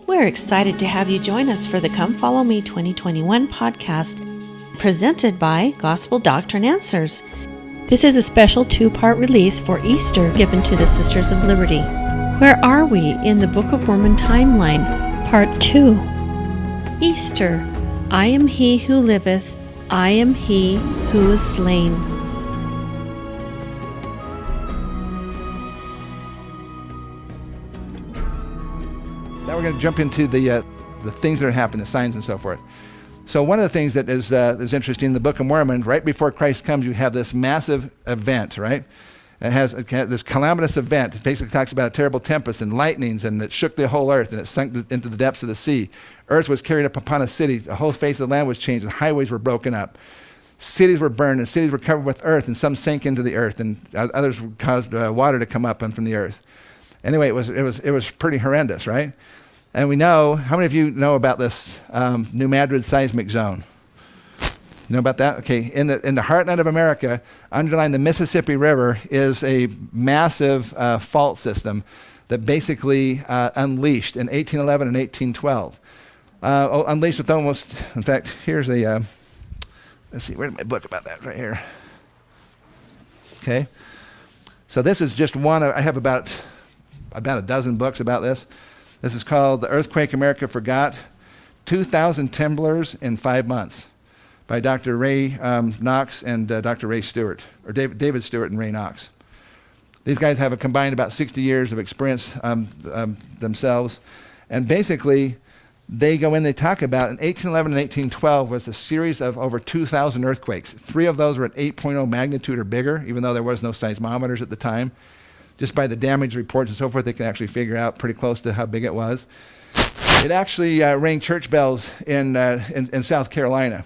We're excited to have you join us for the Come Follow Me 2021 podcast, presented by Gospel Doctrine Answers. This is a special 2-part release for Easter given to the Sisters of Liberty. Where are we in the Book of Mormon timeline? Part 2. Easter. I am he who liveth, I am he who is slain. Now we're going to jump into the things that are happening, the signs and so forth. So one of the things that is interesting in the Book of Mormon, right before Christ comes, you have this massive event, right? It has this calamitous event. It basically talks about a terrible tempest and lightnings, and it shook the whole earth, and it sunk into the depths of the sea. Earth was carried up upon a city. The whole face of the land was changed, and highways were broken up. Cities were burned, and cities were covered with earth, and some sank into the earth, and others caused water to come up from the earth. Anyway, it was pretty horrendous, right? And we know, how many of you know about this New Madrid seismic zone? You know about that? Okay, in the heartland of America, underlying the Mississippi River is a massive fault system that basically unleashed in 1811 and 1812. Unleashed with almost, in fact, here's a, let's see, where's my book about that? Right here. Okay, so this is just one, I have about a dozen books about this. This is called The Earthquake America Forgot, 2,000 Timblers in 5 months by Dr. Ray Knox and Dr. Ray Stewart, or David Stewart and Ray Knox. These guys have a combined about 60 years of experience themselves. And basically, they go in, they talk about, in 1811 and 1812 was a series of over 2,000 earthquakes. 3 of those were at 8.0 magnitude or bigger, even though there was no seismometers at the time. Just by the damage reports and so forth, they can actually figure out pretty close to how big it was. It actually rang church bells in South Carolina.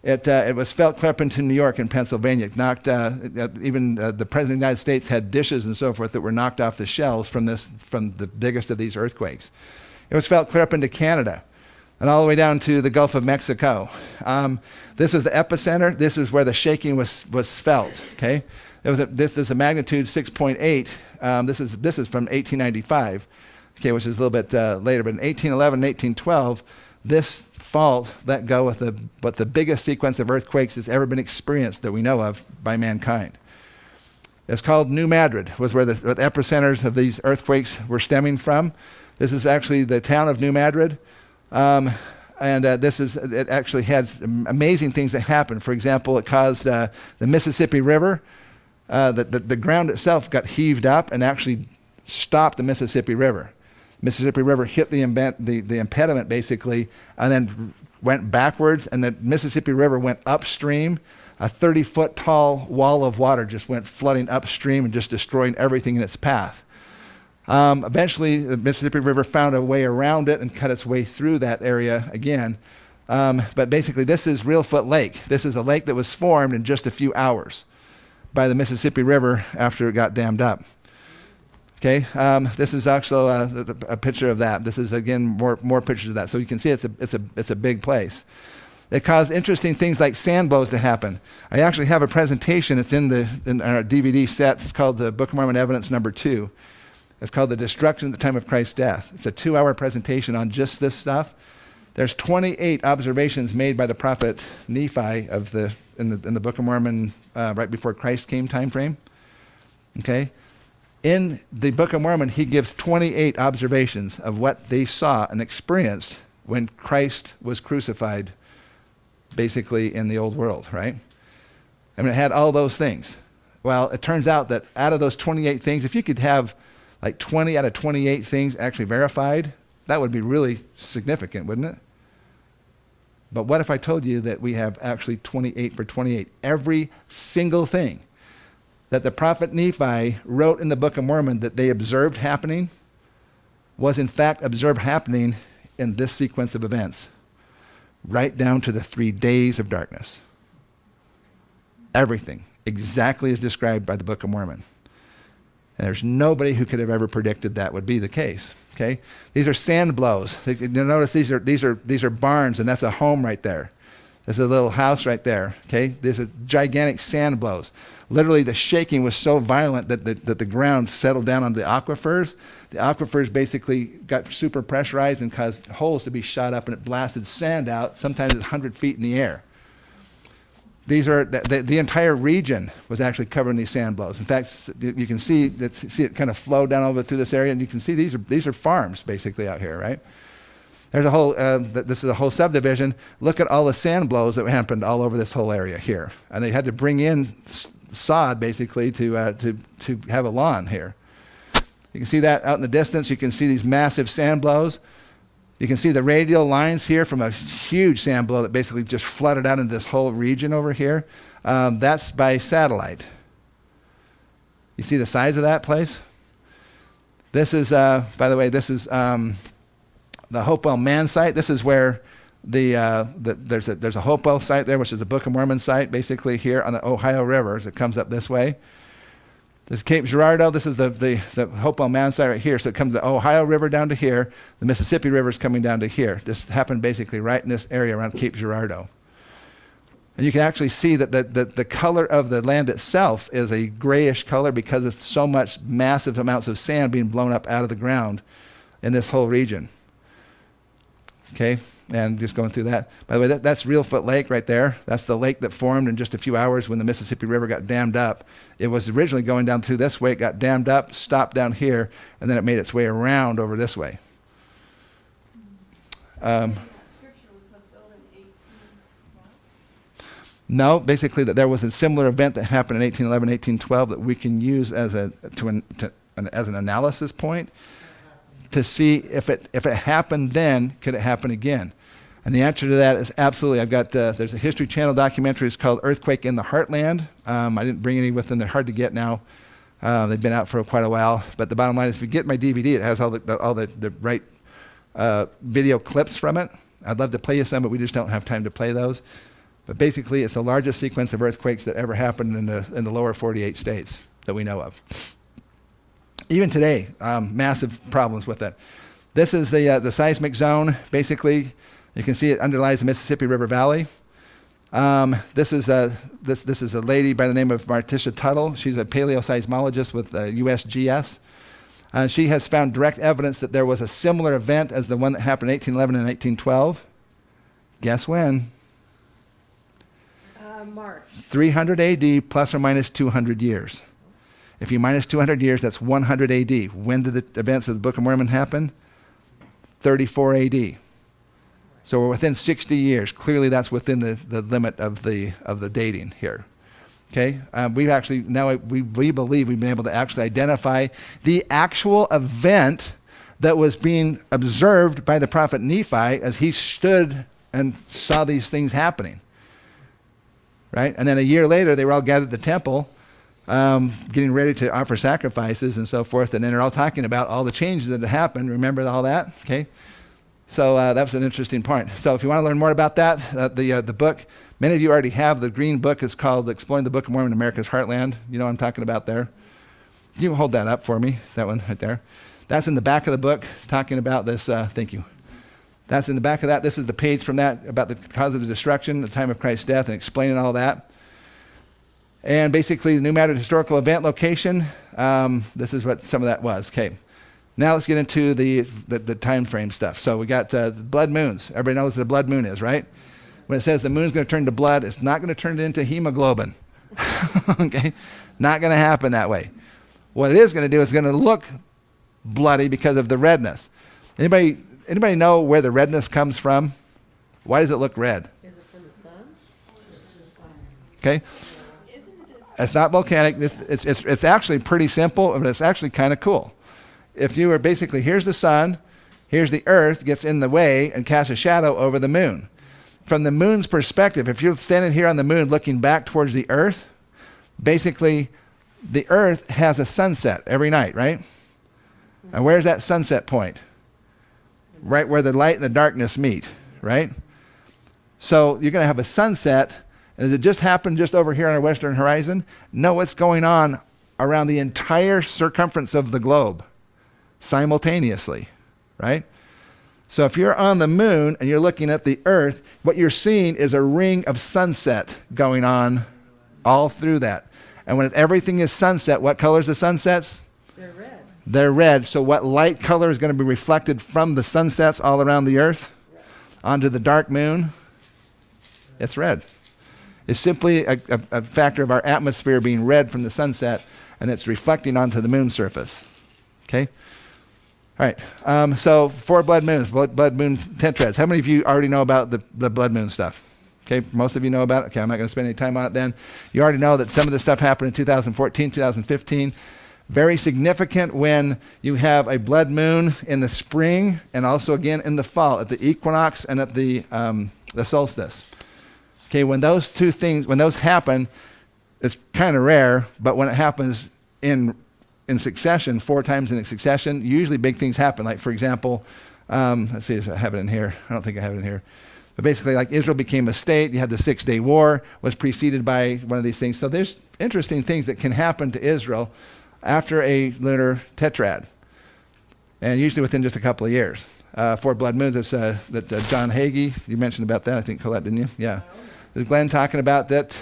It was felt clear up into New York and Pennsylvania. It knocked, even the President of the United States had dishes and so forth that were knocked off the shelves from the biggest of these earthquakes. It was felt clear up into Canada and all the way down to the Gulf of Mexico. This was the epicenter. This is where the shaking was felt, okay? This is a magnitude 6.8. This is from 1895, okay, which is a little bit later. But in 1811 and 1812, this fault let go with the biggest sequence of earthquakes that's ever been experienced that we know of by mankind. It's called New Madrid, was where the epicenters of these earthquakes were stemming from. This is actually the town of New Madrid. It actually had amazing things that happened. For example, it caused the Mississippi River. The ground itself got heaved up and actually stopped the Mississippi River. Mississippi River hit the impediment basically, and then went backwards, and the Mississippi River went upstream. A 30-foot tall wall of water just went flooding upstream and just destroying everything in its path. Eventually, the Mississippi River found a way around it and cut its way through that area again. But basically, this is Reelfoot Lake. This is a lake that was formed in just a few hours by the Mississippi River after it got dammed up. Okay, this is also a picture of that. This is again more pictures of that. So you can see it's a big place. It caused interesting things like sand blows to happen. I actually have a presentation. It's in our DVD set. It's called the Book of Mormon Evidence Number 2. It's called The Destruction at the Time of Christ's Death. It's a 2-hour presentation on just this stuff. There's 28 observations made by the prophet Nephi in the Book of Mormon right before Christ came time frame. Okay? In the Book of Mormon, he gives 28 observations of what they saw and experienced when Christ was crucified, basically in the old world, right? I mean, it had all those things. Well, it turns out that out of those 28 things, if you could have like 20 out of 28 things actually verified, that would be really significant, wouldn't it? But what if I told you that we have actually 28 for 28? Every single thing that the prophet Nephi wrote in the Book of Mormon that they observed happening was in fact observed happening in this sequence of events, right down to the 3 days of darkness. Everything exactly as described by the Book of Mormon. And there's nobody who could have ever predicted that would be the case. Okay, these are sand blows. You notice these are barns, and that's a home right there. There's a little house right there, okay? There's a gigantic sand blows. Literally, the shaking was so violent that the ground settled down on the aquifers. The aquifers basically got super pressurized and caused holes to be shot up, and it blasted sand out. Sometimes it's 100 feet in the air. These are the entire region was actually covered in these sand blows. In fact, you can see it kind of flow down over through this area, and you can see these are farms basically out here, right? There's a whole, this is a whole subdivision. Look at all the sand blows that happened all over this whole area here. And they had to bring in sod basically to have a lawn here. You can see that out in the distance. You can see these massive sand blows. You can see the radial lines here from a huge sand blow that basically just flooded out into this whole region over here. That's by satellite. You see the size of that place? This is, by the way, this is the Hopewell Man site. This is where there's a Hopewell site there, which is the Book of Mormon site, basically here on the Ohio River as it comes up this way. This is Cape Girardeau. This is the Hopewell Man site right here. So it comes the Ohio River down to here. The Mississippi River is coming down to here. This happened basically right in this area around Cape Girardeau. And you can actually see that the color of the land itself is a grayish color because it's so much massive amounts of sand being blown up out of the ground in this whole region. Okay, and just going through that. By the way, that's Reelfoot Lake right there. That's the lake that formed in just a few hours when the Mississippi River got dammed up. It was originally going down through this way. It got dammed up, stopped down here, and then it made its way around over this way. Scripture was fulfilled in 1812? No, basically that there was a similar event that happened in 1811, 1812 that we can use as an analysis point to see if it happened then, could it happen again? And the answer to that is absolutely. I've got, there's a History Channel documentary. It's called Earthquake in the Heartland. I didn't bring any with them. They're hard to get now. They've been out for quite a while. But the bottom line is if you get my DVD, it has all the right video clips from it. I'd love to play you some, but we just don't have time to play those. But basically, it's the largest sequence of earthquakes that ever happened in the lower 48 states that we know of. Even today, massive problems with it. This is the seismic zone. Basically, you can see it underlies the Mississippi River Valley. This is a lady by the name of Martisha Tuttle. She's a paleoseismologist with USGS. She has found direct evidence that there was a similar event as the one that happened in 1811 and 1812. Guess when? March. 300 AD plus or minus 200 years. If you minus 200 years, that's 100 AD. When did the events of the Book of Mormon happen? 34 AD. So we're within 60 years. Clearly, that's within the limit of the dating here. Okay, we've actually now we believe we've been able to actually identify the actual event that was being observed by the prophet Nephi as he stood and saw these things happening. Right, and then a year later, they were all gathered at the temple, getting ready to offer sacrifices and so forth, and then they're all talking about all the changes that had happened. Remember all that? Okay. So that was an interesting point. So if you want to learn more about that, the book, many of you already have the green book. It's called Exploring the Book of Mormon, America's Heartland. You know what I'm talking about there? Can you hold that up for me? That one right there. That's in the back of the book talking about this. Thank you. That's in the back of that. This is the page from that about the cause of the destruction, the time of Christ's death, and explaining all that. And basically, the New Matter historical event location, this is what some of that was. Okay. Now let's get into the time frame stuff. So we got blood moons. Everybody knows what a blood moon is, right? When it says the moon's going to turn to blood, it's not going to turn it into hemoglobin. Okay? Not going to happen that way. What it is going to do is going to look bloody because of the redness. Anybody know where the redness comes from? Why does it look red? Is it from the sun? Okay? It's not volcanic. It's actually pretty simple, but it's actually kind of cool. If you were basically, here's the sun, here's the earth, gets in the way and casts a shadow over the moon. From the moon's perspective, if you're standing here on the moon looking back towards the earth, basically the earth has a sunset every night, right? And where's that sunset point? Right where the light and the darkness meet, right? So you're going to have a sunset, and does it just happen just over here on our western horizon? No, what's going on around the entire circumference of the globe simultaneously, right? So if you're on the moon and you're looking at the earth, what you're seeing is a ring of sunset going on all through that. And when everything is sunset, what colors the sunsets? They're red. They're red. So what light color is going to be reflected from the sunsets all around the earth onto the dark moon? It's red. It's simply a factor of our atmosphere being red from the sunset, and it's reflecting onto the moon surface. Okay? All right. So 4 blood moons, blood moon tetrads. How many of you already know about the blood moon stuff? Okay, most of you know about it. Okay, I'm not going to spend any time on it then. You already know that some of this stuff happened in 2014, 2015. Very significant when you have a blood moon in the spring and also again in the fall at the equinox and at the solstice. Okay, when those two things, when those happen, it's kind of rare, but when it happens in succession, 4 times in succession, usually big things happen. Like, for example, let's see if I have it in here. I don't think I have it in here. But basically, like Israel became a state, you had the 6-day war, was preceded by one of these things. So there's interesting things that can happen to Israel after a lunar tetrad, and usually within just a couple of years. 4 blood moons, that's that John Hagee, you mentioned about that, I think, Colette, didn't you? Yeah. There's Glenn talking about that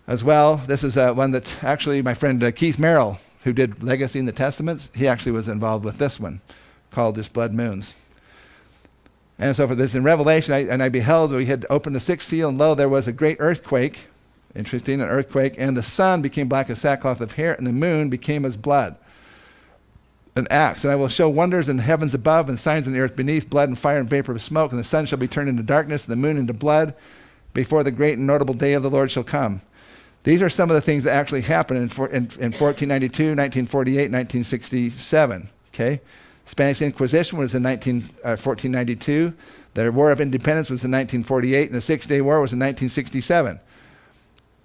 as well. This is one that actually my friend Keith Merrill, who did Legacy in the Testaments, he actually was involved with this one, called just blood moons. And so for this in Revelation, I beheld, we had opened the 6th seal, and lo, there was a great earthquake. Interesting, an earthquake. And the sun became black as sackcloth of hair, and the moon became as blood. An axe. And I will show wonders in the heavens above, and signs in the earth beneath, blood and fire and vapor of smoke. And the sun shall be turned into darkness, and the moon into blood, before the great and notable day of the Lord shall come. These are some of the things that actually happened in 1492, 1948, 1967. Okay? Spanish Inquisition was in 1492. The War of Independence was in 1948, and the 6-Day War was in 1967.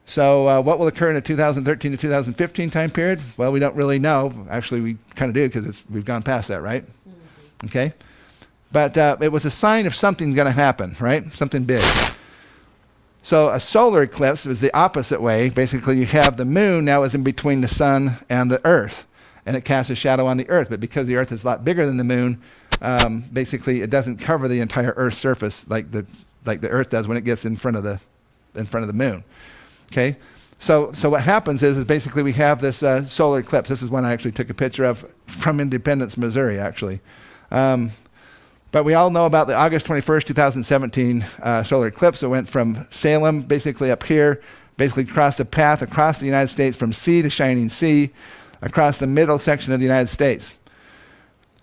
So what will occur in the 2013 to 2015 time period? Well, we don't really know. Actually, we kind of do because we've gone past that, right? Mm-hmm. Okay? But it was a sign of something going to happen, right? Something big. So a solar eclipse is the opposite way. Basically, you have the moon now is in between the sun and the earth, and it casts a shadow on the earth. But because the earth is a lot bigger than the moon, basically it doesn't cover the entire earth's surface like the earth does when it gets in front of the moon. Okay, so what happens is basically we have this solar eclipse. This is one I actually took a picture of from Independence, Missouri, actually. But we all know about the August 21st, 2017 solar eclipse. It went from Salem, basically up here, basically crossed a path across the United States from sea to shining sea, across the middle section of the United States.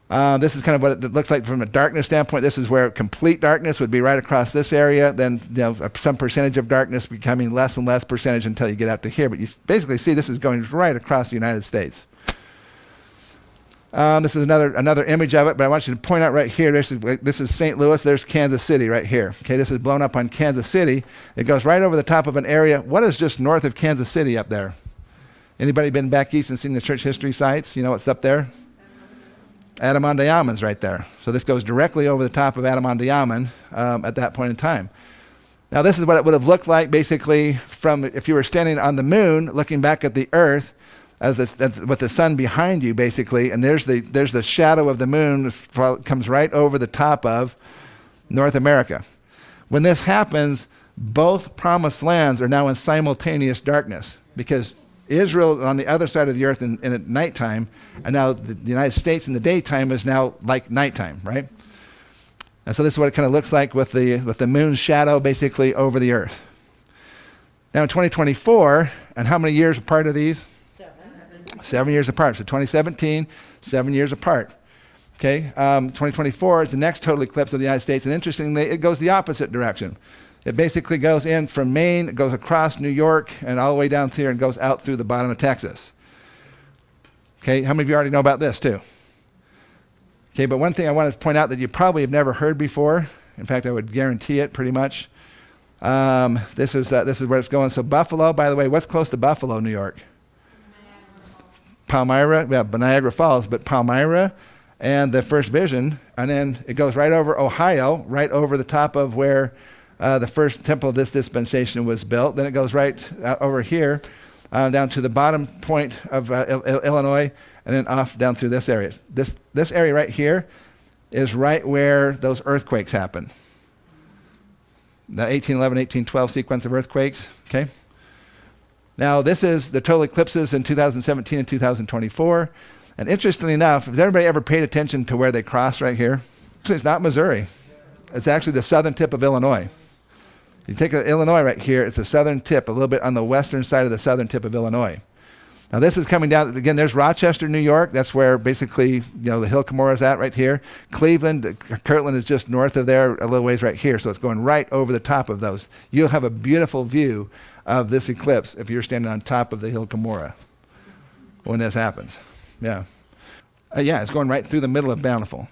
This is kind of what it looks like from a darkness standpoint. This is where complete darkness would be right across this area. Then some percentage of darkness becoming less and less percentage until you get out to here. But you basically see this is going right across the United States. This is another image of it, but I want you to point out right here. This is St. Louis. There's Kansas City right here. Okay, this is blown up on Kansas City. It goes right over the top of an area. What is just north of Kansas City up there? Anybody been back east and seen the church history sites? You know what's up there? Adamandayaman's right there. So this goes directly over the top of Adamandayaman at that point in time. Now this is what it would have looked like basically from if you were standing on the moon looking back at the earth as with the sun behind you basically, and there's the shadow of the moon comes right over the top of North America. When this happens, both promised lands are now in simultaneous darkness because Israel on the other side of the earth in at nighttime, and now the United States in the daytime is now like nighttime, right? And so this is what it kind of looks like with the moon's shadow basically over the earth. Now in 2024, and how many years apart are these? 7 years apart. So 2017, 7 years apart. Okay, 2024 is the next total eclipse of the United States, and interestingly, it goes the opposite direction. It basically goes in from Maine, it goes across New York, and all the way down here and goes out through the bottom of Texas. Okay, how many of you already know about this too? Okay, but one thing I want to point out that you probably have never heard before, in fact I would guarantee it pretty much, this is where it's going. So Buffalo, by the way, what's close to Buffalo, New York? Palmyra, yeah, Niagara Falls, but Palmyra and the First Vision, and then it goes right over Ohio, right over the top of where the first temple of this dispensation was built. Then it goes right over here down to the bottom point of Illinois, and then off down through this area. This area right here is right where those earthquakes happen. The 1811, 1812 sequence of earthquakes, okay? Now, this is the total eclipses in 2017 and 2024. And interestingly enough, has everybody ever paid attention to where they cross right here? Actually, it's not Missouri. It's actually the southern tip of Illinois. You take Illinois right here, it's the southern tip, a little bit on the western side of the southern tip of Illinois. Now this is coming down, again, there's Rochester, New York. That's where basically, the Hill Cumorah is at right here. Cleveland, Kirtland is just north of there, a little ways right here. So it's going right over the top of those. You'll have a beautiful view of this eclipse if you're standing on top of the Hill Cumorah when this happens. Yeah. It's going right through the middle of Bountiful.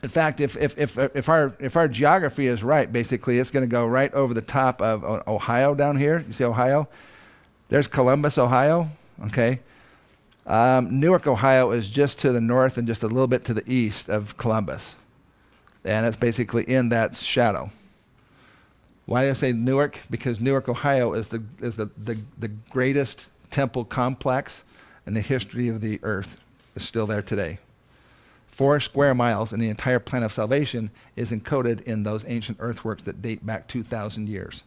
In fact, if our geography is right, basically it's going to go right over the top of Ohio down here. You see Ohio? There's Columbus, Ohio. Okay. Newark, Ohio is just to the north and just a little bit to the east of Columbus. And it's basically in that shadow. Why do I say Newark? Because Newark, Ohio is the greatest temple complex in the history of the earth. Is still there today. 4 square miles in the entire plan of salvation is encoded in those ancient earthworks that date back 2,000 years.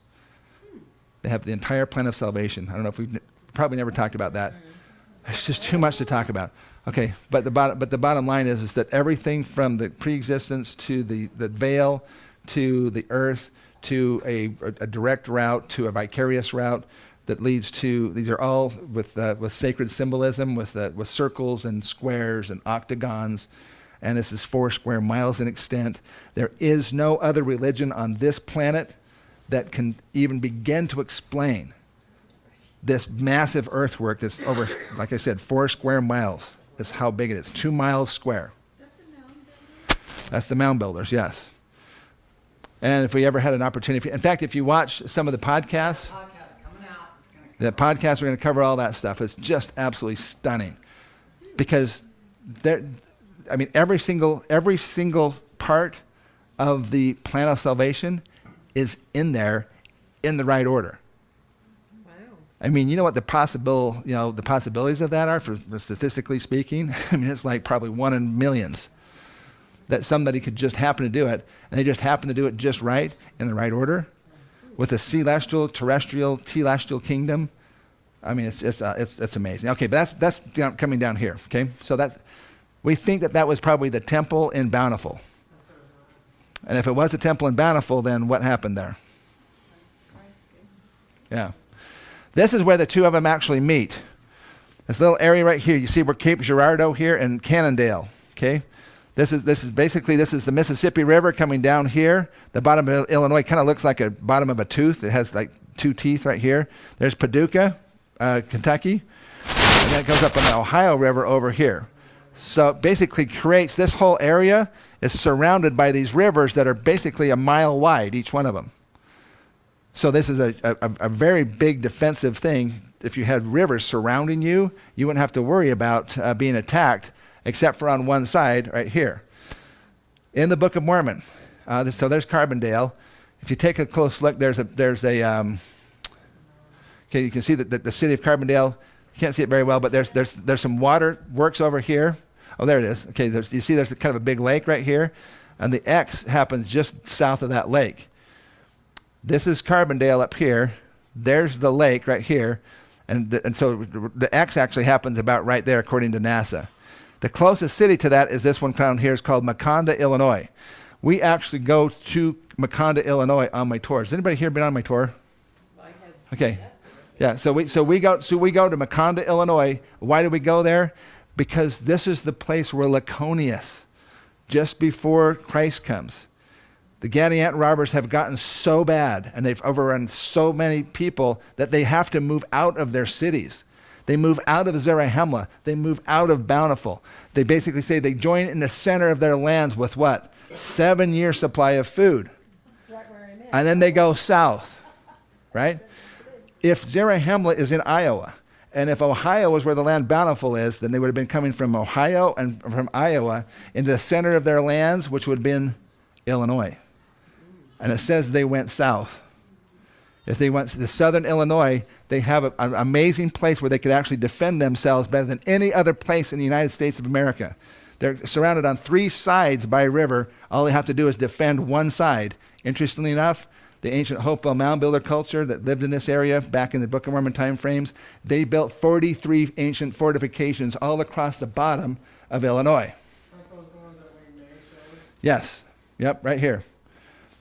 They have the entire plan of salvation. I don't know if we've probably never talked about that. It's just too much to talk about. Okay, but the bottom line is that everything from the pre-existence to the veil to the earth to a direct route to a vicarious route that leads to, these are all with sacred symbolism, with circles and squares and octagons, and this is 4 square miles in extent. There is no other religion on this planet that can even begin to explain this massive earthwork that's over, like I said, 4 square miles is how big it is, 2 miles square. Is that the mound builders? That's the mound builders, yes. And if we ever had an opportunity, in fact, if you watch some of the podcasts, the podcast, we're going to cover all that stuff. It's just absolutely stunning. Because every single part of the plan of salvation is in there in the right order. I mean, you know what the possibilities of that are, for statistically speaking? I mean, it's like probably 1 in millions that somebody could just happen to do it, and they just happen to do it just right, in the right order, with the celestial, terrestrial, telestial kingdom. I mean, it's amazing. Okay, but that's coming down here, okay? So we think that was probably the temple in Bountiful. And if it was the temple in Bountiful, then what happened there? Yeah. This is where the two of them actually meet. This little area right here. You see where Cape Girardeau here and Cannondale. Okay, this is the Mississippi River coming down here. The bottom of Illinois kind of looks like a bottom of a tooth. It has like 2 teeth right here. There's Paducah, Kentucky, and then it goes up on the Ohio River over here. So it basically creates, this whole area is surrounded by these rivers that are basically a mile wide, each one of them. So this is a very big defensive thing. If you had rivers surrounding you, you wouldn't have to worry about being attacked, except for on one side right here. In the Book of Mormon, so there's Carbondale. If you take a close look, there's a okay, you can see that the city of Carbondale. You can't see it very well, but there's some water works over here. Oh, there it is. Okay, you see there's kind of a big lake right here, and the X happens just south of that lake. This is Carbondale up here. There's the lake right here. And so the X actually happens about right there, according to NASA. The closest city to that is this one down here. It's called Maconda, Illinois. We actually go to Maconda, Illinois on my tours. Has anybody here been on my tour? I have Okay. Yeah, so we go to Maconda, Illinois. Why do we go there? Because this is the place where Laconius, just before Christ comes, the Gadianton robbers have gotten so bad and they've overrun so many people that they have to move out of their cities. They move out of Zarahemla. They move out of Bountiful. They basically say they join in the center of their lands with what? 7-year supply of food. That's right where I'm at. And then they go south, right? If Zarahemla is in Iowa, and if Ohio is where the land Bountiful is, then they would have been coming from Ohio and from Iowa into the center of their lands, which would have been Illinois. And it says they went south. If they went to southern Illinois, they have an amazing place where they could actually defend themselves better than any other place in the United States of America. They're surrounded on 3 sides by a river. All they have to do is defend one side. Interestingly enough, the ancient Hopewell mound builder culture that lived in this area back in the Book of Mormon time frames, they built 43 ancient fortifications all across the bottom of Illinois. Aren't those the ones that Wayne May shows? Yes. Yep, right here.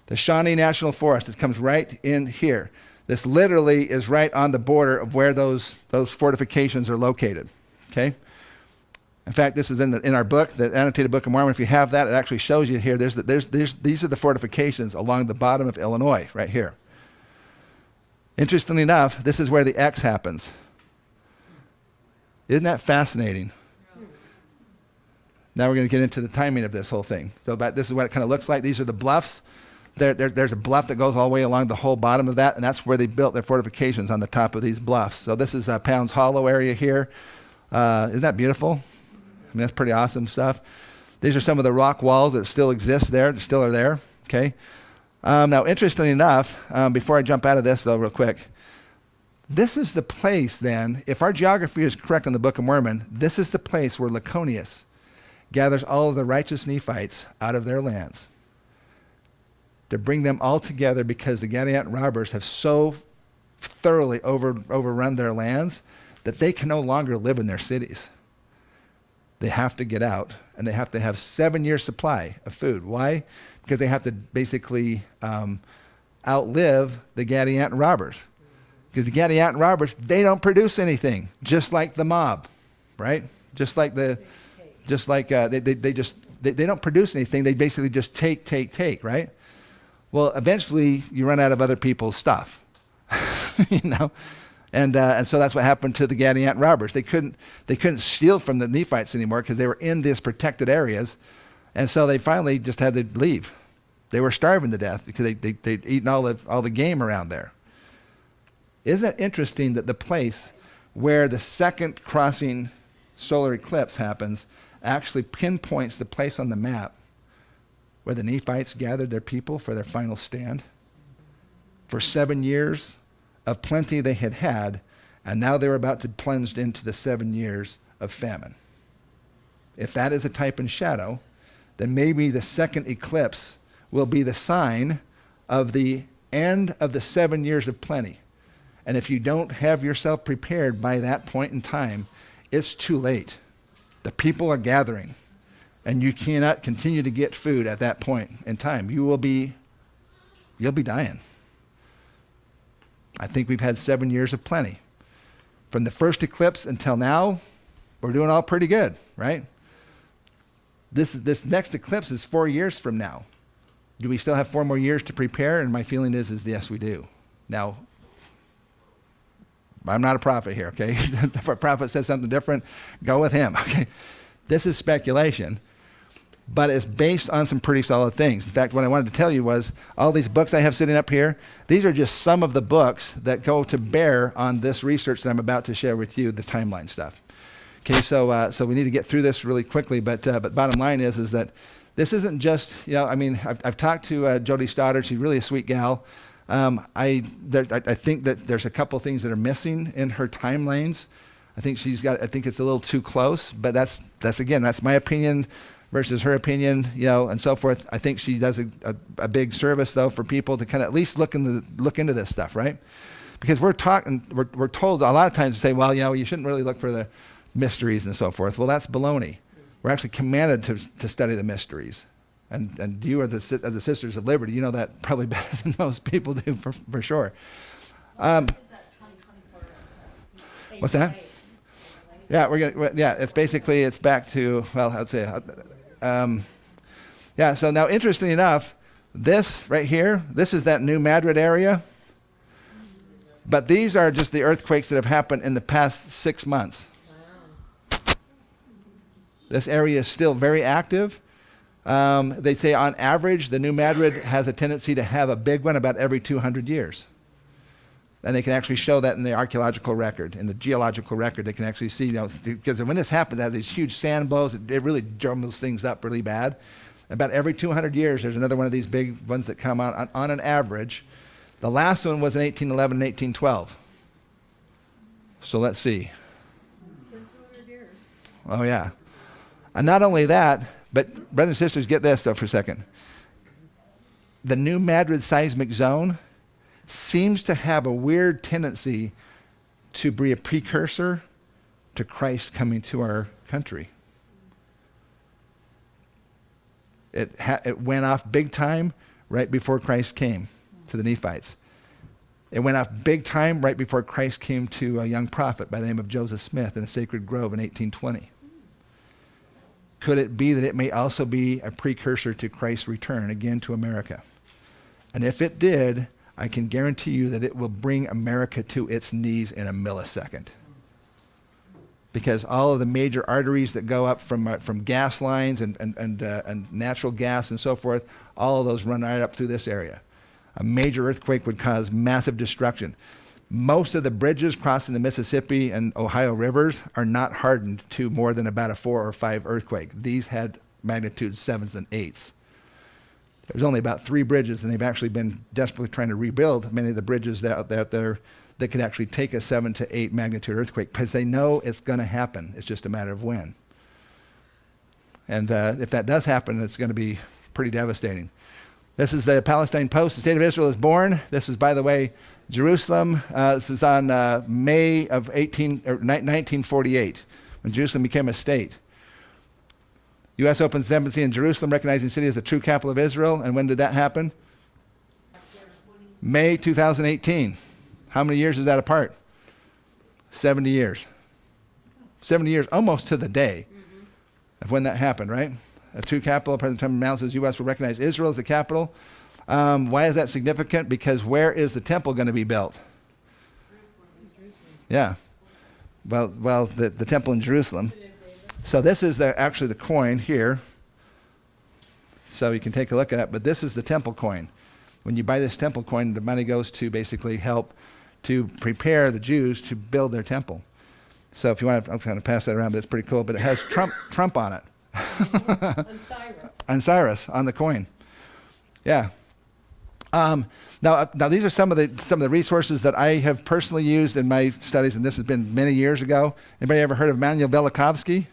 The Shawnee National Forest. It comes right in here. This literally is right on the border of where those fortifications are located. Okay? In fact, this is in our book, the Annotated Book of Mormon. If you have that, it actually shows you here. These are the fortifications along the bottom of Illinois, right here. Interestingly enough, this is where the X happens. Isn't that fascinating? Now we're going to get into the timing of this whole thing. So this is what it kind of looks like. These are the bluffs. There's a bluff that goes all the way along the whole bottom of that, and that's where they built their fortifications, on the top of these bluffs. So this is Pounds Hollow area here. Isn't that beautiful? I mean, that's pretty awesome stuff. These are some of the rock walls that still exist there, that still are there. Okay. Now, interestingly enough, before I jump out of this, though, real quick, this is the place then, if our geography is correct in the Book of Mormon, this is the place where Laconius gathers all of the righteous Nephites out of their lands to bring them all together, because the Gadianton robbers have so thoroughly overrun their lands that they can no longer live in their cities. They have to get out, and they have to have 7-year supply of food. Why? Because they have to basically outlive the Gadianton robbers. Because the Gadianton robbers, they don't produce anything, just like the mob, right? Just like they don't produce anything. They basically just take, right? Well, eventually you run out of other people's stuff, you know. And so that's what happened to the Gadianton robbers. They couldn't steal from the Nephites anymore because they were in these protected areas, and so they finally just had to leave. They were starving to death because they'd eaten all the game around there. Isn't it interesting that the place where the second crossing solar eclipse happens actually pinpoints the place on the map where the Nephites gathered their people for their final stand? For 7 years of plenty they had had, and now they were about to plunge into the 7 years of famine. If that is a type and shadow, then maybe the second eclipse will be the sign of the end of the 7 years of plenty. And if you don't have yourself prepared by that point in time, it's too late. The people are gathering, and you cannot continue to get food at that point in time. You'll be dying. I think we've had 7 years of plenty. From the first eclipse until now, we're doing all pretty good, right? This next eclipse is 4 years from now. Do we still have 4 more years to prepare? And my feeling is yes, we do. Now, I'm not a prophet here, okay? If a prophet says something different, go with him, okay? This is speculation, but it's based on some pretty solid things. In fact, what I wanted to tell you was all these books I have sitting up here, these are just some of the books that go to bear on this research that I'm about to share with you, the timeline stuff. Okay, so we need to get through this really quickly, but bottom line is that this isn't just, I've talked to Jody Stoddard. She's really a sweet gal. I think that there's a couple things that are missing in her timelines. I think it's a little too close, but that's my opinion versus her opinion, and so forth. I think she does a big service, though, for people to kind of at least look into this stuff, right? Because we're told a lot of times to say, well, you shouldn't really look for the mysteries and so forth. Well, that's baloney. We're actually commanded to study the mysteries. And you are the Sisters of Liberty. You know that probably better than most people do, for sure. Is that 2024? What's that? Yeah, it's back to, well, I'd say, so now interestingly enough, this right here, this is that New Madrid area, but these are just the earthquakes that have happened in the past 6 months. Wow. This area is still very active. They say on average, the New Madrid has a tendency to have a big one about every 200 years. And they can actually show that in the archaeological record, in the geological record. They can actually see, because when this happens, they have these huge sand blows. It really jumbles things up really bad. About every 200 years, there's another one of these big ones that come out on an average. The last one was in 1811 and 1812. So let's see. Been 200 years. Oh, yeah. And not only that, but brothers and sisters, get this though for a second. The New Madrid seismic zone seems to have a weird tendency to be a precursor to Christ coming to our country. It went off big time right before Christ came to the Nephites. It went off big time right before Christ came to a young prophet by the name of Joseph Smith in a sacred grove in 1820. Could it be that it may also be a precursor to Christ's return again to America? And if it did, I can guarantee you that it will bring America to its knees in a millisecond. Because all of the major arteries that go up from gas lines and natural gas and so forth, all of those run right up through this area. A major earthquake would cause massive destruction. Most of the bridges crossing the Mississippi and Ohio rivers are not hardened to more than about a 4 or 5 earthquake. These had magnitude 7s and 8s. There's only about 3 bridges, and they've actually been desperately trying to rebuild many of the bridges that could actually take a 7 to 8 magnitude earthquake, because they know it's going to happen. It's just a matter of when. And if that does happen, it's going to be pretty devastating. This is the Palestine Post. The state of Israel is born. This is, by the way, Jerusalem. This is on May of 1948, when Jerusalem became a state. U.S. opens the embassy in Jerusalem, recognizing the city as the true capital of Israel. And when did that happen? May 2018. How many years is that apart? 70 years. 70 years, almost to the day of when that happened, right? A true capital. President Trump announces U.S. will recognize Israel as the capital. Why is that significant? Because where is the temple going to be built? Jerusalem. Yeah. Well, the temple in Jerusalem. So this is actually the coin here. So you can take a look at it. But this is the temple coin. When you buy this temple coin, the money goes to basically help to prepare the Jews to build their temple. So if you want to, I'll kind of pass that around, but it's pretty cool. But it has Trump on it. And Cyrus. And Cyrus on the coin. Yeah. Now these are some of the resources that I have personally used in my studies, and this has been many years ago. Anybody ever heard of Manuel Velikovsky?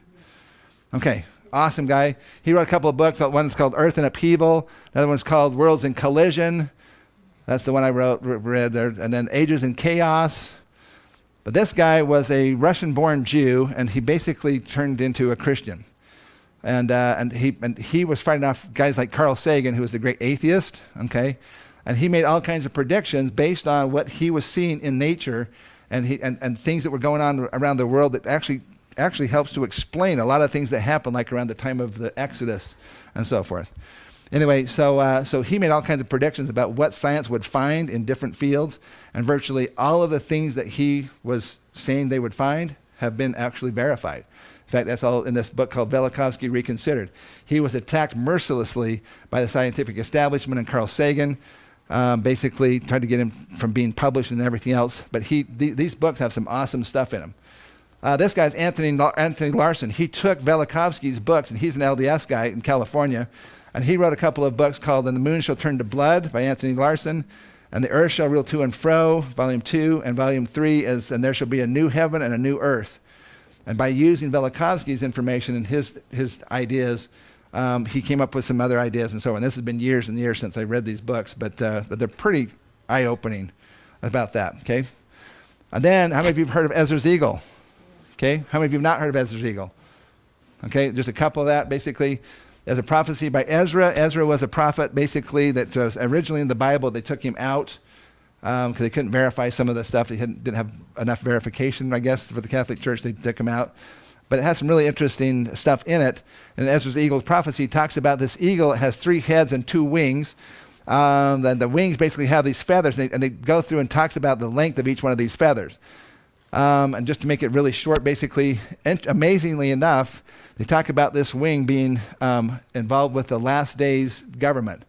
Okay, awesome guy. He wrote a couple of books. One's called Earth in Upheaval. Another one's called Worlds in Collision. That's the one I read there. And then Ages in Chaos. But this guy was a Russian-born Jew, and he basically turned into a Christian. And he was fighting off guys like Carl Sagan, who was the great atheist. Okay, and he made all kinds of predictions based on what he was seeing in nature, and things that were going on around the world that actually helps to explain a lot of things that happened, like around the time of the Exodus and so forth. Anyway, so he made all kinds of predictions about what science would find in different fields, and virtually all of the things that he was saying they would find have been actually verified. In fact, that's all in this book called Velikovsky Reconsidered. He was attacked mercilessly by the scientific establishment and Carl Sagan, basically tried to get him from being published and everything else. But these books have some awesome stuff in them. This guy's Anthony Larson. He took Velikovsky's books, and he's an LDS guy in California, and he wrote a couple of books called And the Moon Shall Turn to Blood by Anthony Larson, and The Earth Shall Rule To and Fro, Volume 2, and Volume 3 is And There Shall Be a New Heaven and a New Earth. And by using Velikovsky's information and his ideas, he came up with some other ideas and so on. This has been years and years since I read these books, but they're pretty eye-opening about that, okay? And then, how many of you have heard of Ezra's Eagle? Okay, how many of you have not heard of Ezra's Eagle? Okay, just a couple of that, basically. There's a prophecy by Ezra. Ezra was a prophet, basically, that was originally in the Bible. They took him out because they couldn't verify some of the stuff. They didn't have enough verification, I guess, for the Catholic Church. They took him out. But it has some really interesting stuff in it. And Ezra's Eagle's prophecy talks about this eagle. It has 3 heads and 2 wings. The wings basically have these feathers, and they go through and talks about the length of each one of these feathers. And just to make it really short, basically, amazingly enough, they talk about this wing being involved with the last days government,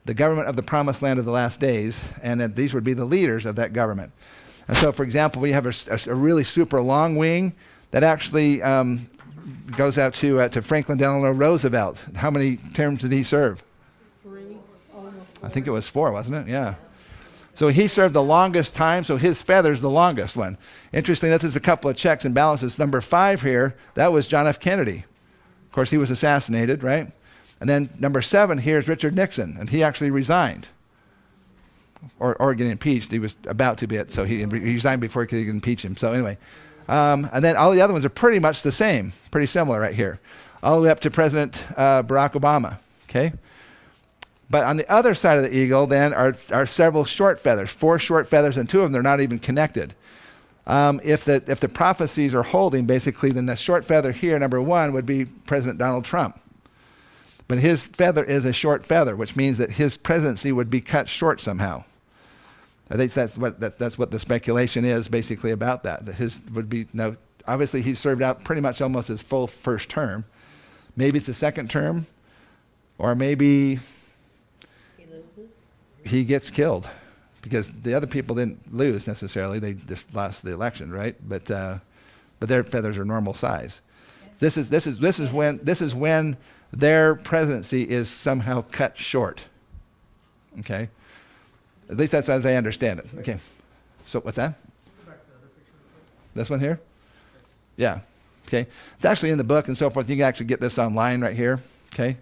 the government of the promised land of the last days, and that these would be the leaders of that government. And so, for example, we have a really super long wing that actually goes out to Franklin Delano Roosevelt. How many terms did he serve? 3, almost 4. I think it was 4, wasn't it? Yeah. So he served the longest time, so his feather's the longest one. Interesting, this is a couple of checks and balances. Number 5 here, that was John F. Kennedy. course, he was assassinated, right? And then number 7 here is Richard Nixon, and he actually resigned. Or get impeached. He was about to be it, so he resigned before he could impeach him. So anyway, and then all the other ones are pretty much the same, pretty similar right here, all the way up to President Barack Obama. Okay, but on the other side of the eagle, then are several short feathers, 4 short feathers, and 2 of them they're not even connected. If the prophecies are holding, basically, then the short feather here, number 1, would be President Donald Trump. But his feather is a short feather, which means that his presidency would be cut short somehow. I think that's what the speculation is basically about that. That his would be obviously he served out pretty much almost his full first term. Maybe it's the second term, or maybe He loses? he gets killed, because the other people didn't lose necessarily; they just lost the election, right? But their feathers are normal size. This is when their presidency is somehow cut short. Okay. At least that's as I understand it. Okay. So what's that? This one here? Yeah. Okay. It's actually in the book and so forth. You can actually get this online right here. Okay.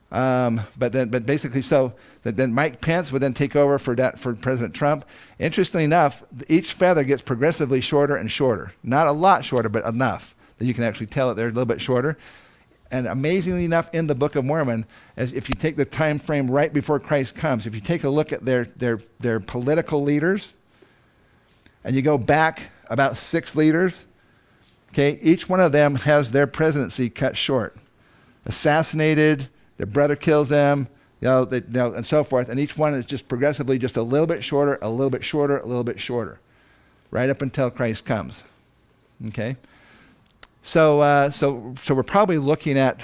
But basically, so then Mike Pence would then take over for President Trump. Interestingly enough, each feather gets progressively shorter and shorter. Not a lot shorter, but enough that you can actually tell that they're a little bit shorter. And amazingly enough, in the Book of Mormon, as if you take the time frame right before Christ comes, if you take a look at their political leaders, and you go back about 6 leaders, okay, each one of them has their presidency cut short, assassinated, their brother kills them, and so forth. And each one is just progressively just a little bit shorter, a little bit shorter, a little bit shorter, right up until Christ comes. Okay. So we're probably looking at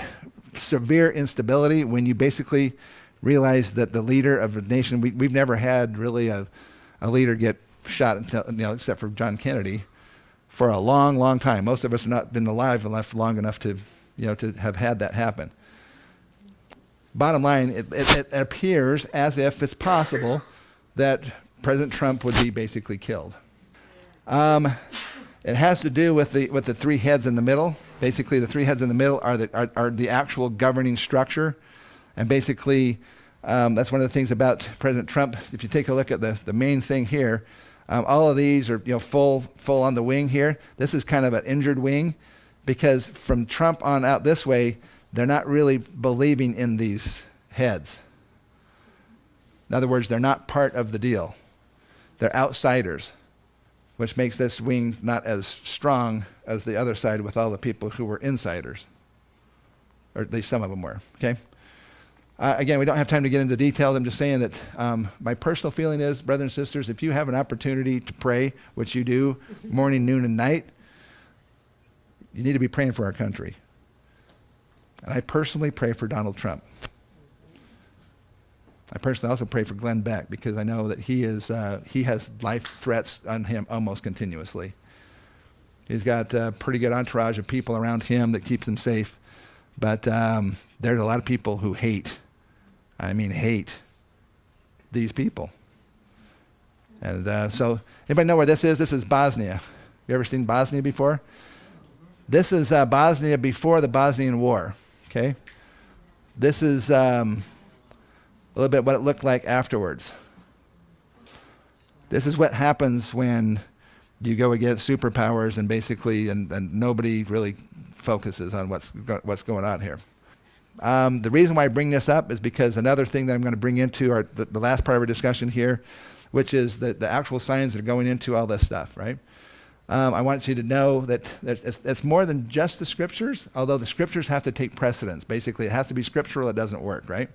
severe instability when you basically realize that the leader of a nation, we've never had really a leader get shot until, except for John Kennedy, for a long, long time. Most of us have not been alive long enough to have had that happen. Bottom line, it appears as if it's possible that President Trump would be basically killed. It has to do with the 3 heads in the middle. Basically, the 3 heads in the middle are the actual governing structure, and basically, that's one of the things about President Trump. If you take a look at the main thing here, all of these are full on the wing here. This is kind of an injured wing, because from Trump on out this way, they're not really believing in these heads. In other words, they're not part of the deal. They're outsiders, which makes this wing not as strong as the other side with all the people who were insiders. Or at least some of them were, okay? Again, we don't have time to get into details. I'm just saying that my personal feeling is, brothers and sisters, if you have an opportunity to pray, which you do morning, noon, and night, you need to be praying for our country. And I personally pray for Donald Trump. I personally also pray for Glenn Beck, because I know that he has life threats on him almost continuously. He's got a pretty good entourage of people around him that keeps him safe. But there's a lot of people who hate these people. And so anybody know where this is? This is Bosnia. You ever seen Bosnia before? This is Bosnia before the Bosnian War. Okay? This is a little bit what it looked like afterwards. This is what happens when you go against superpowers and basically, and nobody really focuses on what's going on here. The reason why I bring this up is because another thing that I'm going to bring into the last part of our discussion here, which is the actual signs that are going into all this stuff, right? I want you to know that it's more than just the scriptures, although the scriptures have to take precedence. Basically, it has to be scriptural, it doesn't work, right?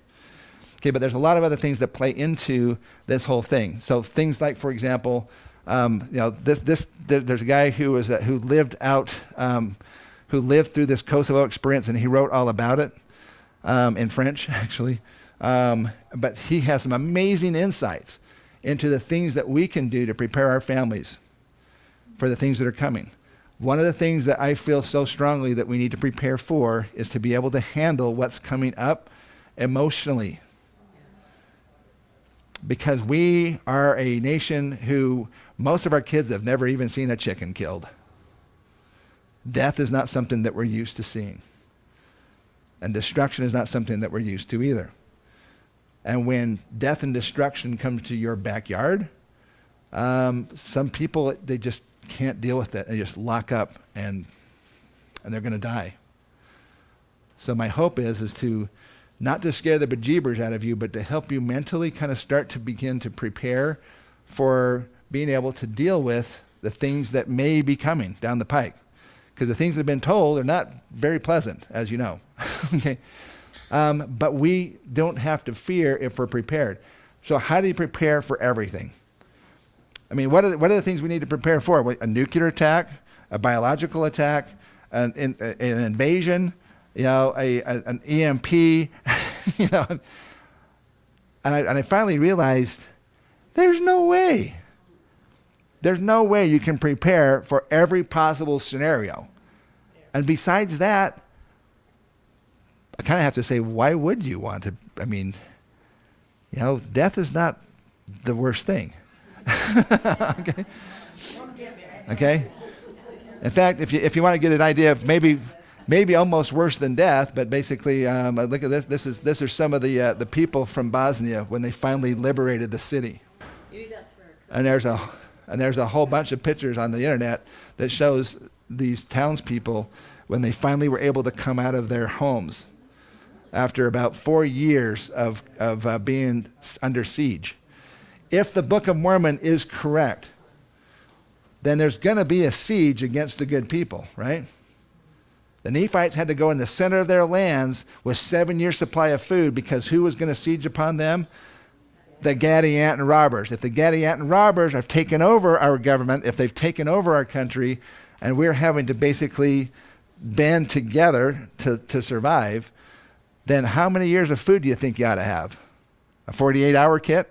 Okay, but there's a lot of other things that play into this whole thing. So things like, for example, there's a guy who lived through this Kosovo experience, and he wrote all about it in French, actually. But he has some amazing insights into the things that we can do to prepare our families for the things that are coming. One of the things that I feel so strongly that we need to prepare for is to be able to handle what's coming up emotionally. Because we are a nation who, most of our kids have never even seen a chicken killed. Death is not something that we're used to seeing. And destruction is not something that we're used to either. And when death and destruction comes to your backyard, some people, they just can't deal with it. They just lock up and they're going to die. So my hope is to not to scare the bejeebers out of you, but to help you mentally kind of start to begin to prepare for being able to deal with the things that may be coming down the pike. Because the things that have been told are not very pleasant, as you know. Okay. But we don't have to fear if we're prepared. So how do you prepare for everything? I mean, what are the things we need to prepare for? A nuclear attack, a biological attack, an invasion, an EMP, And I finally realized there's no way. There's no way you can prepare for every possible scenario. And besides that, I kind of have to say, why would you want to? I mean, death is not the worst thing. Okay? Okay? In fact, if you want to get an idea of maybe almost worse than death, but basically, look at this. This are some of the people from Bosnia when they finally liberated the city. Maybe that's for And there's a whole bunch of pictures on the internet that shows these townspeople when they finally were able to come out of their homes after about 4 years of being under siege. If the Book of Mormon is correct, then there's going to be a siege against the good people, right? The Nephites had to go in the center of their lands with 7-year supply of food because who was going to siege upon them? The Gadianton robbers. If the Gadianton robbers have taken over our government, if they've taken over our country, and we're having to basically band together to survive, then how many years of food do you think you ought to have? A 48-hour kit?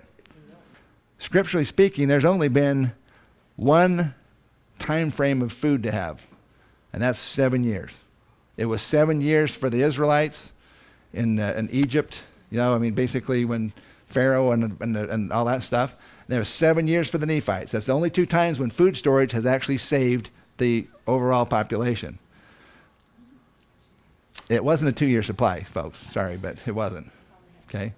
Scripturally speaking, there's only been one time frame of food to have, and that's 7 years. It was 7 years for the Israelites in Egypt, basically when Pharaoh and all that stuff. And there was 7 years for the Nephites. That's the only 2 times when food storage has actually saved the overall population. It wasn't a 2-year supply, folks. Sorry, but it wasn't. Okay?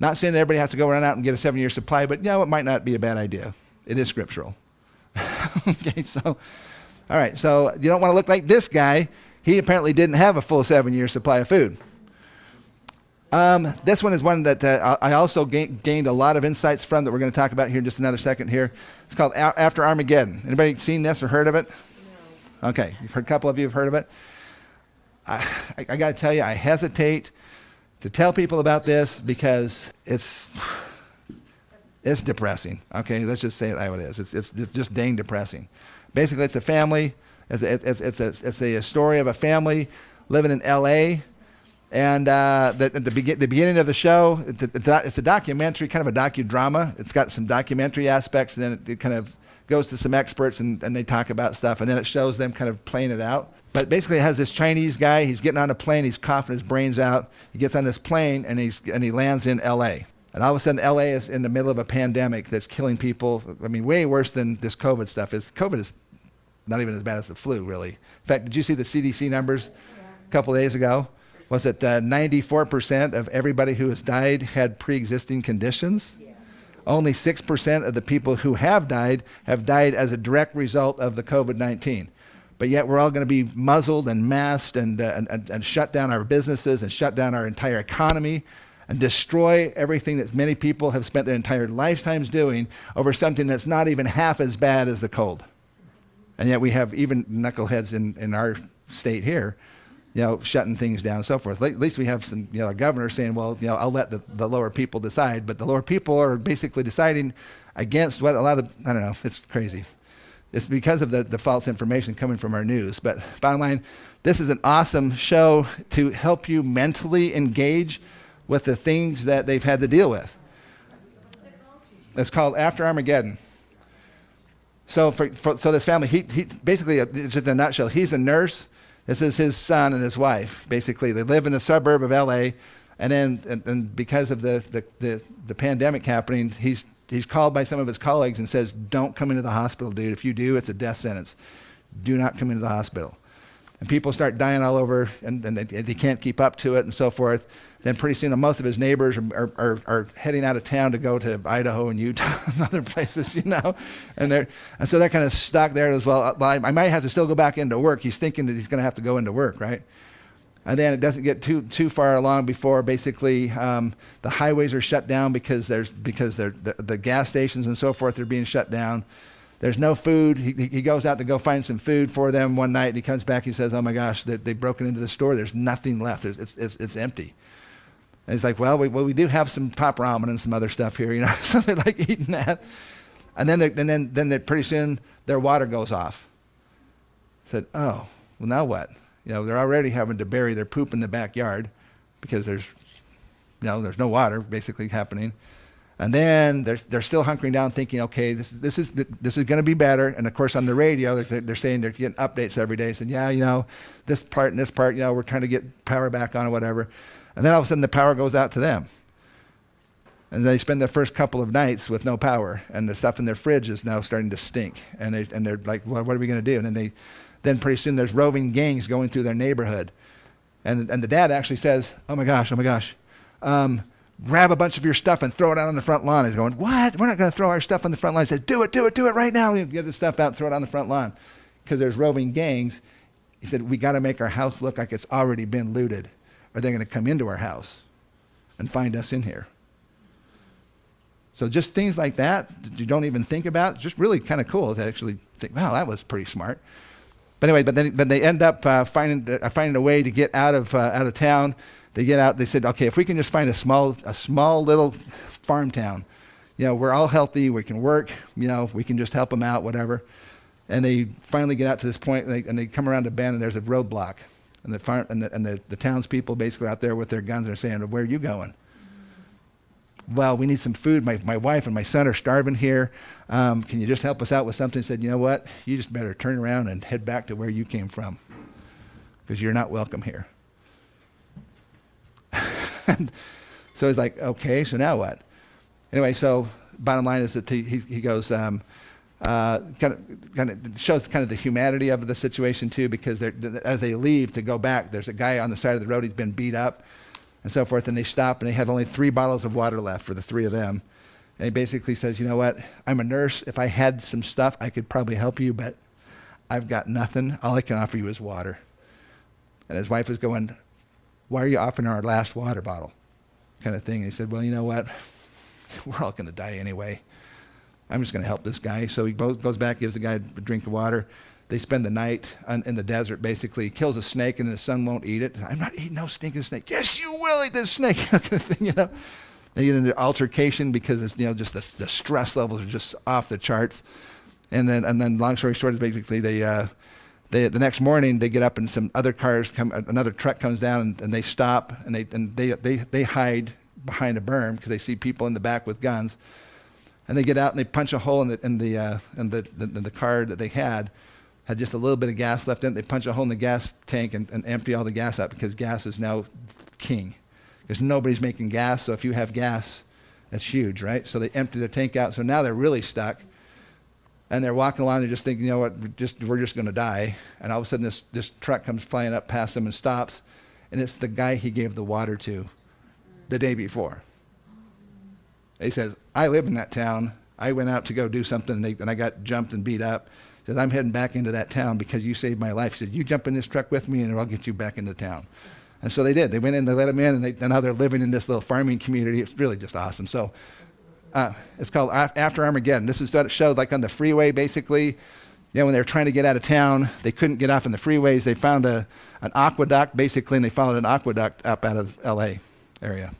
Not saying that everybody has to go run out and get a 7-year supply, but it might not be a bad idea. It is scriptural. Okay, so, all right, so you don't want to look like this guy. He apparently didn't have a full 7-year supply of food. This one is one that I also gained a lot of insights from that we're going to talk about here in just another second here. It's called After Armageddon. Anybody seen this or heard of it? No. Okay, a couple of you have heard of it. I got to tell you, I hesitate to tell people about this because it's depressing. Okay, let's just say it how it is. It's just dang depressing. Basically, it's a family. It's a story of a family living in L.A. And at the beginning of the show, it's a documentary, kind of a docudrama. It's got some documentary aspects, and then it kind of goes to some experts, and they talk about stuff, and then it shows them kind of playing it out. But basically, it has this Chinese guy. He's getting on a plane. He's coughing his brains out. He gets on this plane, and he lands in L.A. And all of a sudden, L.A. is in the middle of a pandemic that's killing people. I mean, way worse than this COVID stuff is. COVID is not even as bad as the flu, really. In fact, did you see the CDC numbers a couple of days ago? Was it 94% of everybody who has died had pre-existing conditions? Yeah. Only 6% of the people who have died as a direct result of the COVID-19. But yet we're all going to be muzzled and masked and shut down our businesses and shut down our entire economy and destroy everything that many people have spent their entire lifetimes doing over something that's not even half as bad as the cold. And yet we have even knuckleheads in our state here, shutting things down and so forth. At least we have some, a governor saying, well, I'll let the lower people decide. But the lower people are basically deciding against what a lot of, I don't know, it's crazy. It's because of the false information coming from our news. But bottom line, this is an awesome show to help you mentally engage with the things that they've had to deal with. It's called After Armageddon. So so this family, he basically, just in a nutshell, he's a nurse. This is his son and his wife. Basically, they live in the suburb of L.A. And then, and because of the pandemic happening, he's called by some of his colleagues and says, "Don't come into the hospital, dude. If you do, it's a death sentence. Do not come into the hospital." and people start dying all over, and they can't keep up to it and so forth. Then pretty soon most of his neighbors are heading out of town to go to Idaho and Utah and other places, and so they're kind of stuck there as well. I might have to still go back into work. He's thinking that he's going to have to go into work, right? And then it doesn't get too far along before basically the highways are shut down because the gas stations and so forth are being shut down. There's no food. He goes out to go find some food for them one night. And he comes back. He says, "Oh my gosh, they've broken into the store. There's nothing left. It's empty." And he's like, "Well, we do have some top ramen and some other stuff here, So they're like eating that, and then pretty soon their water goes off. I said, "Oh, well now what?" They're already having to bury their poop in the backyard because there's no water basically happening. And then they're still hunkering down thinking, okay, this is going to be better. And of course on the radio, they're saying they're getting updates every day saying, yeah, this part and this part, we're trying to get power back on or whatever. And then all of a sudden the power goes out to them. And they spend their first couple of nights with no power, and the stuff in their fridge is now starting to stink. And they're like, well, what are we going to do? And then pretty soon there's roving gangs going through their neighborhood. And the dad actually says, oh my gosh, grab a bunch of your stuff and throw it out on the front lawn. He's going, what? We're not going to throw our stuff on the front lawn. He said, do it right now. You get the stuff out and throw it on the front lawn. Because there's roving gangs. He said, we got to make our house look like it's already been looted, or they're going to come into our house and find us in here. So just things like that you don't even think about, just really kind of cool to actually think, wow, that was pretty smart. But anyway, but they end up finding a way to get out of town. They get out. They said, okay, if we can just find a small little farm town, we're all healthy. We can work. We can just help them out, whatever. And they finally get out to this point, and they come around a bend, and there's a roadblock, and the townspeople basically are out there with their guns are saying, where are you going? Well, we need some food. My wife and my son are starving here. Can you just help us out with something? He said, you know what? You just better turn around and head back to where you came from, because you're not welcome here. So he's like, okay, so now what? Anyway, so bottom line is that he goes, kind of shows kind of the humanity of the situation too, because as they leave to go back, there's a guy on the side of the road. He's been beat up and so forth, and they stop, and they have only 3 bottles of water left for the 3 of them. And he basically says, you know what, I'm a nurse. If I had some stuff, I could probably help you, but I've got nothing. All I can offer you is water. And his wife is going, why are you offering our last water bottle? Kind of thing. And he said, well, you know what, we're all going to die anyway. I'm just going to help this guy. So he goes back, gives the guy a drink of water. They spend the night in the desert, basically. He kills a snake, and the son won't eat it. I'm not eating no stinking snake. Yes, you will eat this snake. Kind of thing, They get into altercation because it's, just the stress levels are just off the charts. And then long story short is basically the next morning they get up and some other cars come. Another truck comes down and they stop and they hide behind a berm because they see people in the back with guns. And they get out and they punch a hole in the car that they had just a little bit of gas left in it. They punch a hole in the gas tank and empty all the gas out, because gas is now king. Because nobody's making gas, so if you have gas, that's huge, right? So they empty their tank out, so now they're really stuck. And they're walking along, they're just thinking, you know what, we're just going to die. And all of a sudden this truck comes flying up past them and stops, and it's the guy he gave the water to the day before. He says, I live in that town. I went out to go do something, and I got jumped and beat up. He says, I'm heading back into that town because you saved my life. He said, you jump in this truck with me, and I'll get you back into town. And so they did. They went in, they let him in, and now they're living in this little farming community. It's really just awesome. So it's called After Armageddon. This is what it showed, like on the freeway, basically. When they were trying to get out of town, they couldn't get off in the freeways. They found an aqueduct, basically, and they followed an aqueduct up out of L.A. area.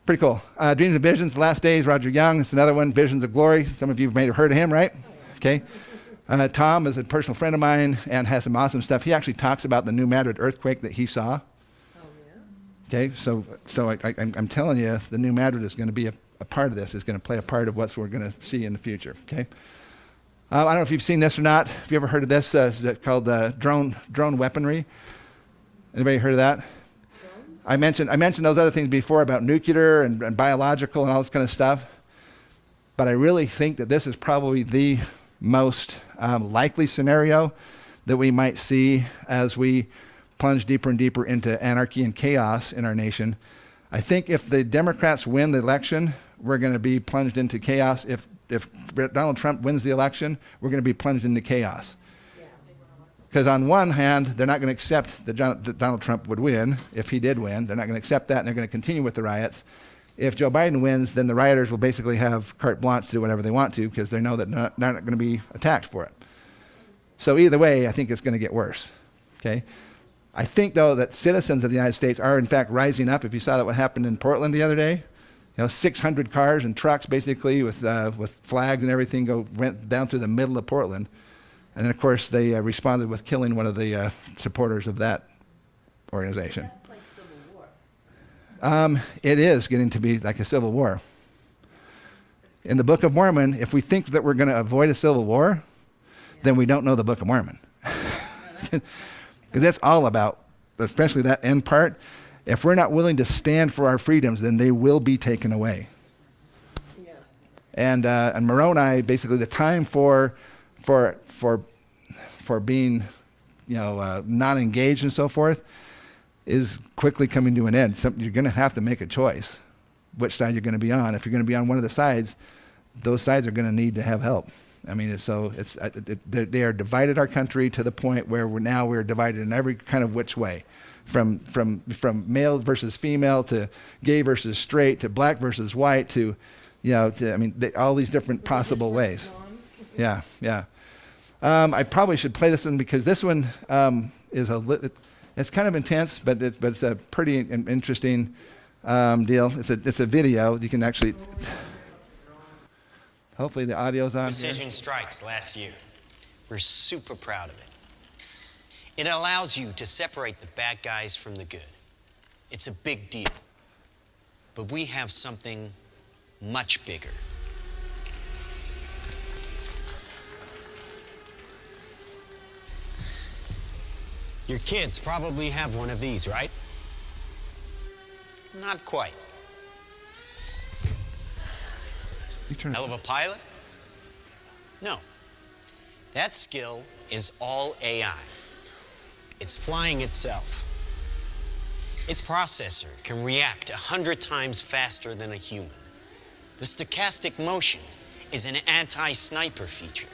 Pretty cool. Dreams and Visions, The Last Days, Roger Young. It's another one, Visions of Glory. Some of you may have heard of him, right? Okay. Tom is a personal friend of mine and has some awesome stuff. He actually talks about the New Madrid earthquake that he saw. Oh, yeah? Okay, so I'm telling you, the New Madrid is going to be a part of this. It's going to play a part of what we're going to see in the future. Okay. I don't know if you've seen this or not. Have you ever heard of this? It's called drone weaponry. Anybody heard of that? I mentioned those other things before about nuclear and biological and all this kind of stuff. But I really think that this is probably the most likely scenario that we might see as we plunge deeper and deeper into anarchy and chaos in our nation. I think if the Democrats win the election, we're going to be plunged into chaos. If Donald Trump wins the election, we're going to be plunged into chaos. Because on one hand, they're not going to accept that Donald Trump would win. If he did win, they're not going to accept that, and they're going to continue with the riots. If Joe Biden wins, then the rioters will basically have carte blanche to do whatever they want to, because they know that they're not going to be attacked for it. So either way, I think it's going to get worse. Okay? I think, though, that citizens of the United States are, in fact, rising up. If you saw that what happened in Portland the other day, 600 cars and trucks, basically, with flags and everything went down through the middle of Portland. And then, of course, they responded with killing one of the supporters of that organization. That's like civil war. It is getting to be like a civil war. In the Book of Mormon, if we think that we're going to avoid a civil war, then we don't know the Book of Mormon. Because that's all about, especially that end part. If we're not willing to stand for our freedoms, then they will be taken away. Yeah. And Moroni, basically, the time for being, not engaged and so forth, is quickly coming to an end. You're going to have to make a choice, which side you're going to be on. If you're going to be on one of the sides, those sides are going to need to have help. I mean, they are divided our country to the point where we're divided in every kind of which way, from male versus female to gay versus straight to black versus white to all these different possible ways. Yeah. I probably should play this one because this one is it's kind of intense, but it's a pretty interesting deal. It's a video. You can actually. Hopefully the audio's on. Precision strikes last year. We're super proud of it. It allows you to separate the bad guys from the good. It's a big deal. But we have something much bigger. Your kids probably have one of these, right? Not quite. Hell of a pilot? No. That skill is all AI. It's flying itself. Its processor can react 100 times faster than a human. The stochastic motion is an anti-sniper feature.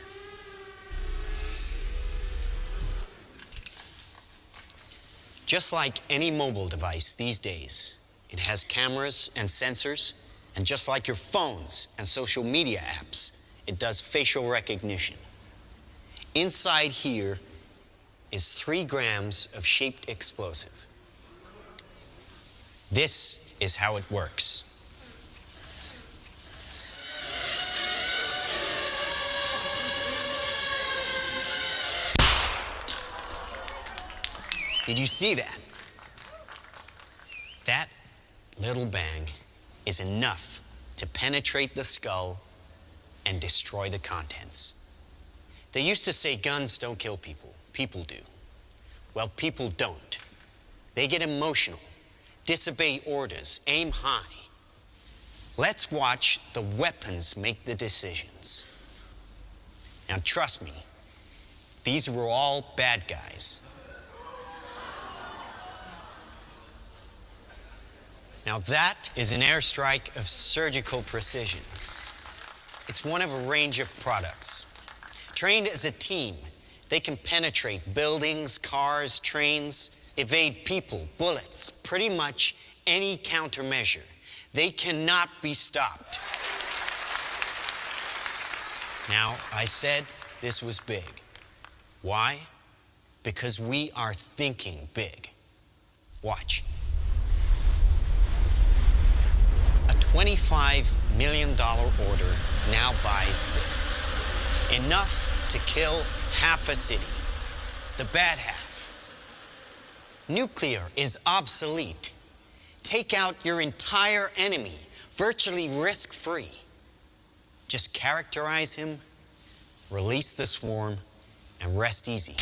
Just like any mobile device these days, it has cameras and sensors, and just like your phones and social media apps, it does facial recognition. Inside here is 3 grams of shaped explosive. This is how it works. Did you see that? That little bang is enough to penetrate the skull and destroy the contents. They used to say guns don't kill people. People do. Well, people don't. They get emotional, disobey orders, aim high. Let's watch the weapons make the decisions. Now, trust me, these were all bad guys. Now that is an airstrike of surgical precision. It's one of a range of products. Trained as a team, they can penetrate buildings, cars, trains, evade people, bullets, pretty much any countermeasure. They cannot be stopped. Now, I said this was big. Why? Because we are thinking big. Watch. A $25 million order now buys this. Enough to kill half a city. The bad half. Nuclear is obsolete. Take out your entire enemy, virtually risk-free. Just characterize him, release the swarm, and rest easy.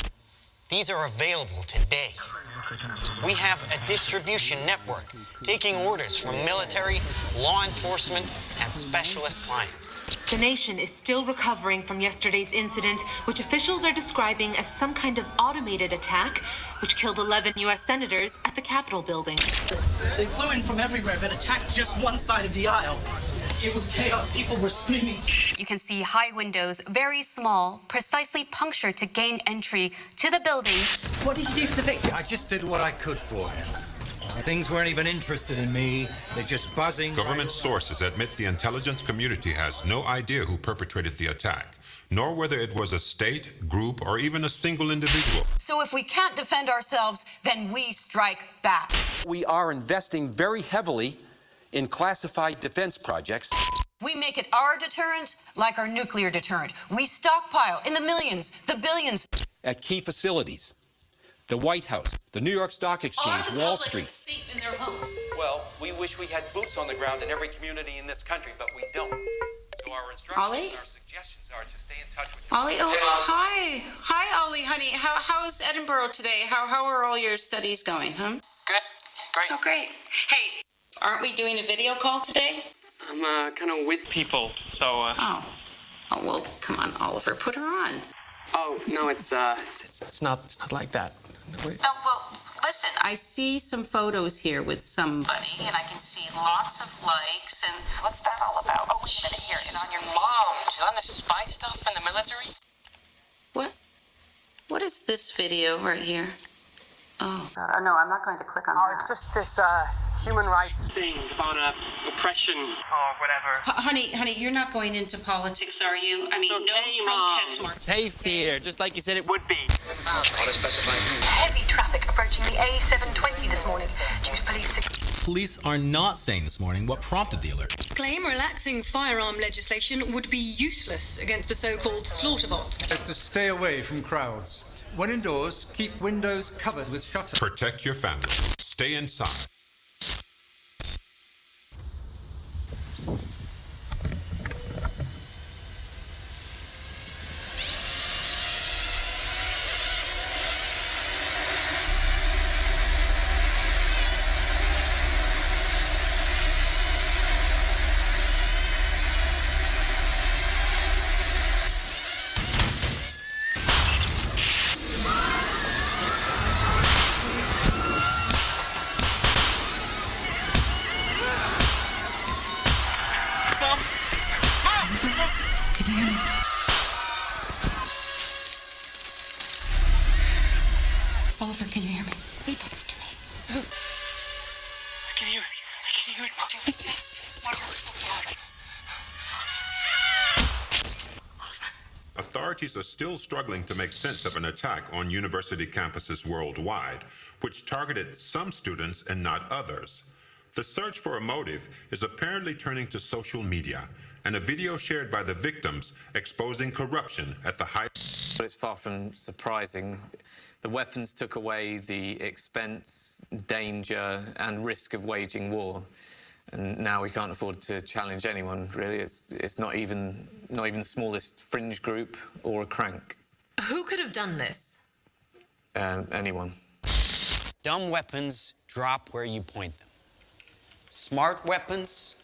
These are available today. We have a distribution network taking orders from military, law enforcement, and specialist clients. The nation is still recovering from yesterday's incident, which officials are describing as some kind of automated attack, which killed 11 U.S. senators at the Capitol building. They flew in from everywhere but attacked just one side of the aisle. It was chaos. People were screaming. You can see high windows, very small, precisely punctured to gain entry to the building. What did you do for the victim? I just did what I could for him. Things weren't even interested in me. They're just buzzing. Government sources admit the intelligence community has no idea who perpetrated the attack, nor whether it was a state, group, or even a single individual. So if we can't defend ourselves, then we strike back. We are investing very heavily in classified defense projects. We make it our deterrent like our nuclear deterrent. We stockpile in the millions, the billions. At key facilities, the White House, the New York Stock Exchange, Wall Street. Safe in their homes. Well, we wish we had boots on the ground in every community in this country, but we don't. So our instructions Ollie? and our suggestions are to stay in touch with Ollie, hi. Hi, Ollie, honey. How's Edinburgh today? How are all your studies going, huh? Good. Great. Oh, great. Hey, aren't we doing a video call today? I'm kind of with people, so. Oh, well, come on, Oliver, put her on. Oh no, it's not like that. Wait. Oh, well, listen, I see some photos here with somebody, and I can see lots of likes, and what's that all about? Oh, wait a minute here, and on your Mom, she's on the spy stuff in the military. What is this video right here? Oh, no, I'm not going to click on Oh, that. it's just this human rights thing about oppression or whatever. Honey, you're not going into politics, are you? I mean, no protest march. Safe here, just like you said it would be. Heavy traffic approaching the A720 this morning due to police. Police are not saying this morning what prompted the alert. Claim relaxing firearm legislation would be useless against the so-called slaughter bots. Is to stay away from crowds. When indoors, keep windows covered with shutters. Protect your family. Stay inside. Can you hear me? Oliver, can you hear me? Listen to me. I can hear it, Mom. It's close. Authorities are still struggling to make sense of an attack on university campuses worldwide, which targeted some students and not others. The search for a motive is apparently turning to social media, and a video shared by the victims exposing corruption at the height. But it's far from surprising. The weapons took away the expense, danger, and risk of waging war. And now we can't afford to challenge anyone, really. It's not even the smallest fringe group or a crank. Who could have done this? Anyone. Dumb weapons drop where you point them. Smart weapons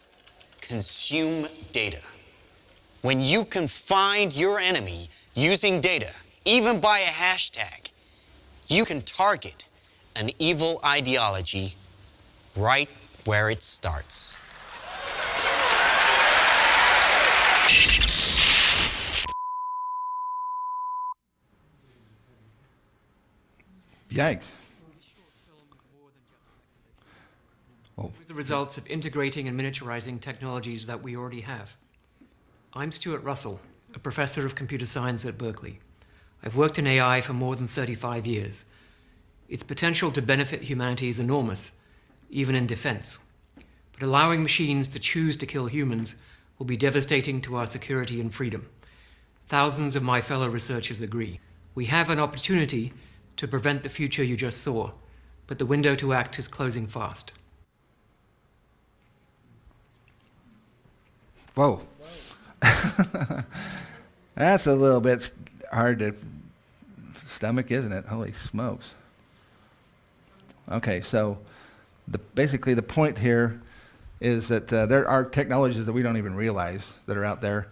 consume data. When you can find your enemy using data, even by a hashtag, you can target an evil ideology right where it starts. Yikes. It was the results of integrating and miniaturizing technologies that we already have. I'm Stuart Russell, a professor of computer science at Berkeley. I've worked in AI for more than 35 years. Its potential to benefit humanity is enormous, even in defense. But allowing machines to choose to kill humans will be devastating to our security and freedom. Thousands of my fellow researchers agree. We have an opportunity to prevent the future you just saw, but the window to act is closing fast. Whoa. That's a little bit hard to stomach, isn't it? Holy smokes. Okay, so basically the point here is that there are technologies that we don't even realize that are out there.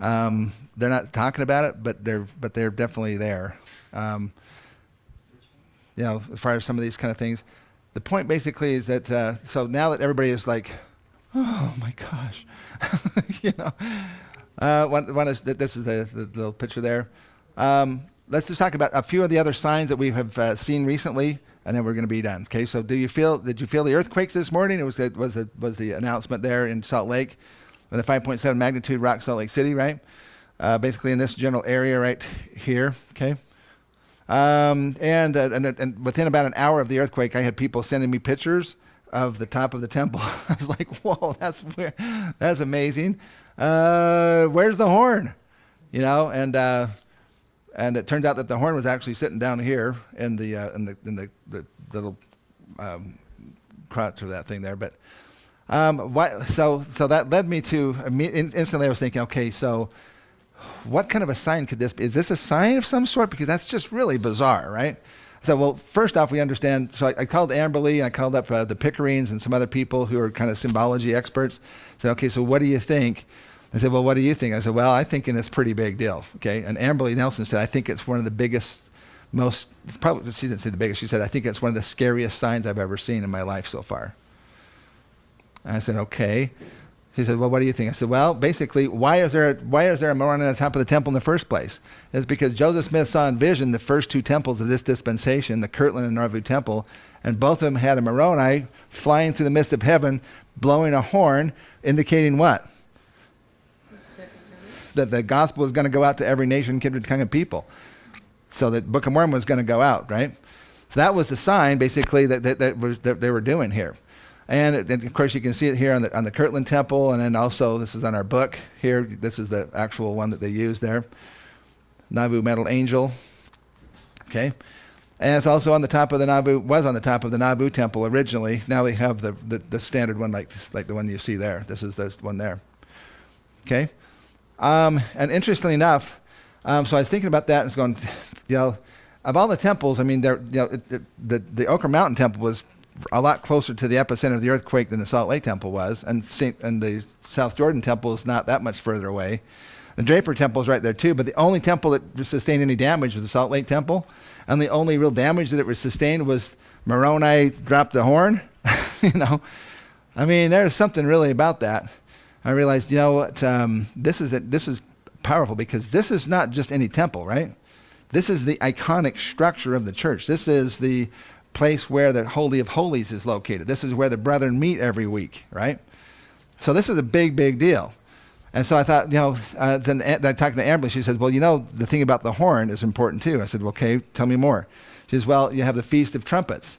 They're not talking about it, but they're definitely there. As far as some of these kind of things, the point basically is that so now that everybody is like, oh my gosh, this is the little picture there. Let's just talk about a few of the other signs that we have seen recently, and then we're going to be done. Okay, so did you feel the earthquakes this morning? It was the announcement there in Salt Lake, with a 5.7 magnitude rock Salt Lake City, right? Basically in this general area right here. Okay, and within about an hour of the earthquake, I had people sending me pictures of the top of the temple. I was like, whoa, that's amazing. Where's the horn? And it turned out that the horn was actually sitting down here in the little crotch of that thing there. But so that led me to instantly I was thinking, okay, so what kind of a sign could this be? Is this a sign of some sort? Because that's just really bizarre, right? So, well, first off, we understand. So I called Amberly and I called up the Pickerings and some other people who are kind of symbology experts. I said, okay, so what do you think? I said, well, what do you think? I said, well, I think it's a pretty big deal. Okay. And Amberly Nelson said, I think it's one of the biggest, probably, she didn't say the biggest, she said, I think it's one of the scariest signs I've ever seen in my life so far. And I said, okay. She said, well, what do you think? I said, well, basically, why is there a Moroni on the top of the temple in the first place? It's because Joseph Smith saw in vision the first two temples of this dispensation, the Kirtland and Nauvoo temple, and both of them had a Moroni flying through the midst of heaven, blowing a horn, indicating what? That the gospel is going to go out to every nation, kindred, tongue, and people. So the Book of Mormon was going to go out, right? So that was the sign, basically, that they were doing here. And of course, you can see it here on the Kirtland Temple, and then also this is on our book here. This is the actual one that they use there, Nauvoo Metal Angel. Okay, and it's also on the top of the Nauvoo. Was on the top of the Nauvoo Temple originally. Now they have the standard one like the one you see there. This is the one there. Okay, and interestingly enough, so I was thinking about that and was going, of all the temples, I mean, the Ochre Mountain Temple was a lot closer to the epicenter of the earthquake than the Salt Lake Temple was, and the South Jordan Temple is not that much further away. The Draper Temple is right there too, but the only temple that sustained any damage was the Salt Lake Temple, and the only real damage that it was sustained was Moroni dropped the horn. I mean, there's something really about that. I realized, this is powerful, because this is not just any temple, right? This is the iconic structure of the church. This is the place where the Holy of Holies is located. This is where the brethren meet every week, right? So this is a big, big deal. And so I thought, then I talked to Amberly. She said, well, the thing about the horn is important too. I said, well, okay, tell me more. She says, well, you have the Feast of Trumpets.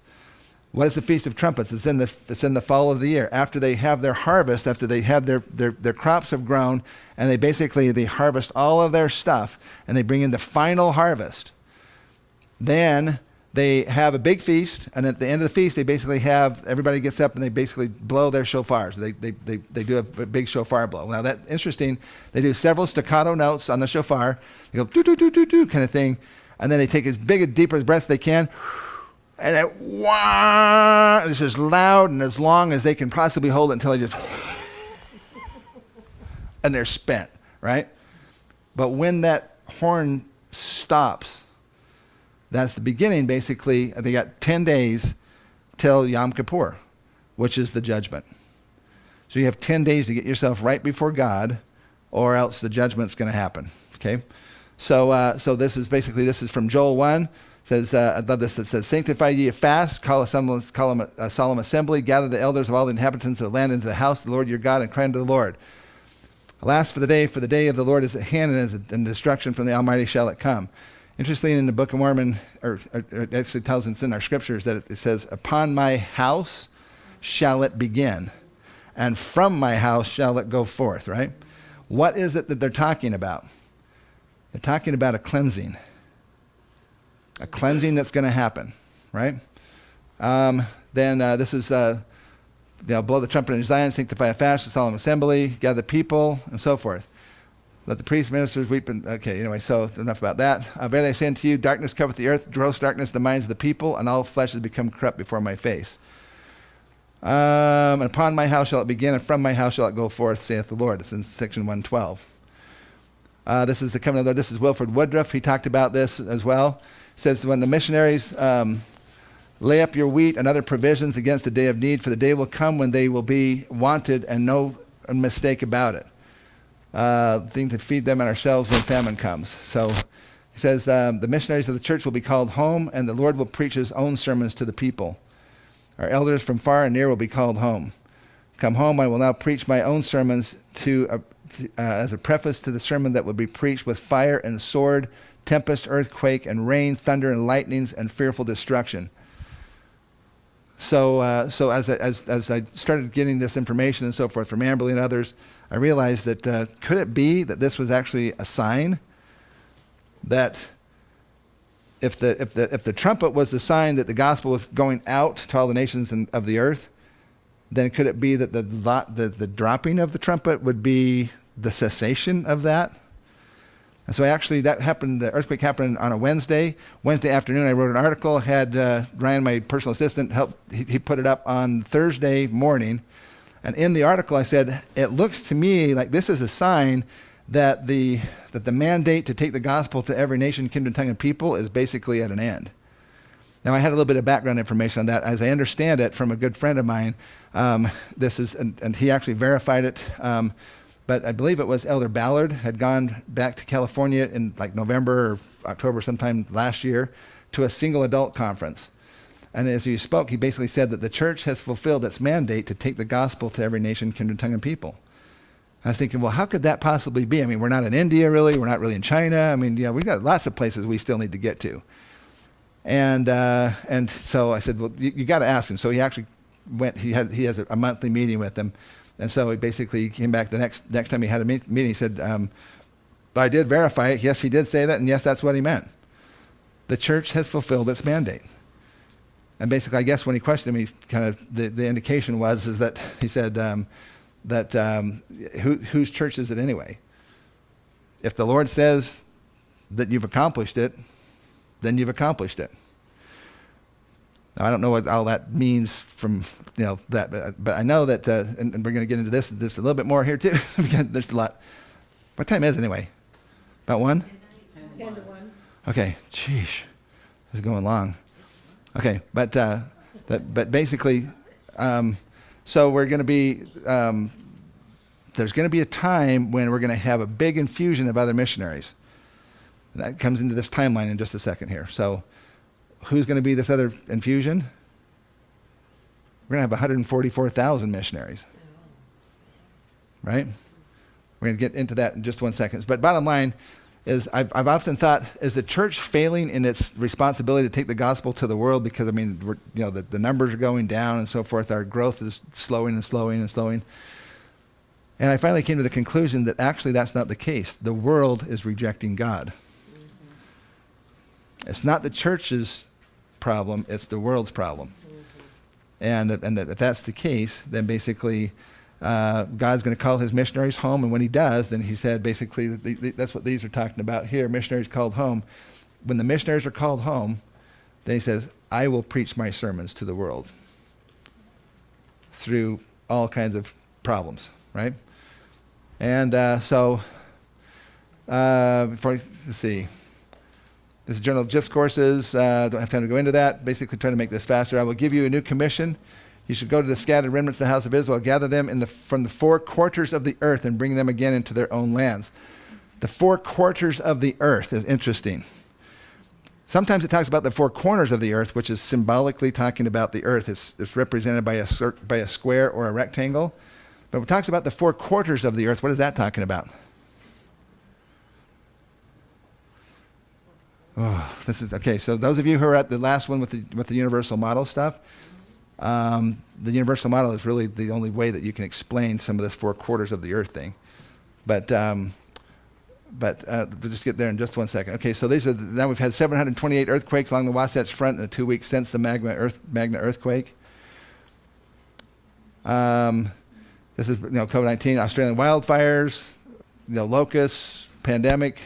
What is the Feast of Trumpets? It's in the fall of the year. After they have their harvest, after they have their crops have grown, and they harvest all of their stuff, and they bring in the final harvest. Then they have a big feast, and at the end of the feast, they basically have, everybody gets up and they basically blow their shofars. They do a big shofar blow. Now that's interesting. They do several staccato notes on the shofar. They go do do do do do kind of thing, and then they take as big and deep a breath as they can, and it wah, it's as loud and as long as they can possibly hold it until they just and they're spent, right? But when that horn stops, that's the beginning, basically. They got 10 days till Yom Kippur, which is the judgment. So you have 10 days to get yourself right before God, or else the judgment's going to happen. Okay? So this is from Joel 1. It says, I love this. It says, sanctify ye a fast, call a solemn assembly, gather the elders of all the inhabitants of the land into the house of the Lord your God, and cry unto the Lord. Alas, for the day of the Lord is at hand, and destruction from the Almighty shall it come. Interestingly, in the Book of Mormon, or it actually tells us in our scriptures that it says, upon my house shall it begin, and from my house shall it go forth, right? What is it that they're talking about? They're talking about a cleansing that's going to happen, right? This is, blow the trumpet in Zion, sanctify a fast, a solemn assembly, gather the people, and so forth. Let the priests, ministers weep. Okay, anyway, so enough about that. Verily I say unto you, darkness covereth the earth, gross darkness the minds of the people, and all flesh has become corrupt before my face. And upon my house shall it begin, and from my house shall it go forth, saith the Lord. It's in section 112. This is the covenant of the Lord. This is Wilford Woodruff. He talked about this as well. It says, when the missionaries lay up your wheat and other provisions against the day of need, for the day will come when they will be wanted, and no mistake about it. Thing to feed them and ourselves when famine comes. So he says, the missionaries of the church will be called home, and the Lord will preach his own sermons to the people. Our elders from far and near will be called home. Come home, I will now preach my own sermons as a preface to the sermon that will be preached with fire and sword, tempest, earthquake, and rain, thunder, and lightnings, and fearful destruction. So as I started getting this information and so forth from Amberly and others, I realized that could it be that this was actually a sign that if the trumpet was the sign that the gospel was going out to all the nations of the earth, then could it be that the dropping of the trumpet would be the cessation of that? And so that happened, the earthquake happened on a Wednesday. Wednesday afternoon, I wrote an article, had Ryan, my personal assistant, he put it up on Thursday morning. And in the article, I said, it looks to me like this is a sign that the mandate to take the gospel to every nation, kindred, tongue, and people is basically at an end. Now, I had a little bit of background information on that. As I understand it from a good friend of mine, this is, and he actually verified it, but I believe it was Elder Ballard had gone back to California in like November or October sometime last year to a single adult conference. And as he spoke, he basically said that the church has fulfilled its mandate to take the gospel to every nation, kindred, tongue, and people. I was thinking, well, how could that possibly be? I mean, we're not in India, really. We're not really in China. I mean, we've got lots of places we still need to get to. And so I said, well, you got to ask him. So he actually went. He has a monthly meeting with them, and so he basically came back the next time he had a meeting. He said, I did verify it. Yes, he did say that, and yes, that's what he meant. The church has fulfilled its mandate. And basically, I guess when he questioned him, he kind of the indication was that he said whose church is it anyway? If the Lord says that you've accomplished it, then you've accomplished it. Now, I don't know what all that means from that, but I know that, and we're going to get into this a little bit more here too. Because there's a lot. What time is it anyway? About 1? 10 to 1. Okay, sheesh, this is going long. Okay, but basically, so we're going to be, there's going to be a time when we're going to have a big infusion of other missionaries. And that comes into this timeline in just a second here. So who's going to be this other infusion? We're going to have 144,000 missionaries, right? We're going to get into that in just 1 second. But bottom line is I've often thought, is the church failing in its responsibility to take the gospel to the world? Because, I mean, the numbers are going down and so forth. Our growth is slowing and slowing and slowing. And I finally came to the conclusion that actually that's not the case. The world is rejecting God. Mm-hmm. It's not the church's problem, it's the world's problem. Mm-hmm. And if that's the case, then basically God's going to call his missionaries home, and when he does, then he said basically that's what these are talking about here, missionaries called home. When the missionaries are called home, then he says, I will preach my sermons to the world through all kinds of problems, right? And let's see. This is Journal of Discourses. Don't have time to go into that. Basically trying to make this faster. I will give you a new commission. You should go to the scattered remnants of the house of Israel, gather them from the 4 quarters of the earth and bring them again into their own lands. The 4 quarters of the earth is interesting. Sometimes it talks about the 4 corners of the earth, which is symbolically talking about the earth. It's represented by a square or a rectangle. But when it talks about the 4 quarters of the earth, what is that talking about? Oh, this is okay. So those of you who are at the last one with the universal model stuff, the universal model is really the only way that you can explain some of this 4 quarters of the earth thing. But we'll just get there in just 1 second. Okay, so now we've had 728 earthquakes along the Wasatch Front in the 2 weeks since the Magna earthquake. This is COVID-19, Australian wildfires, locusts, pandemic,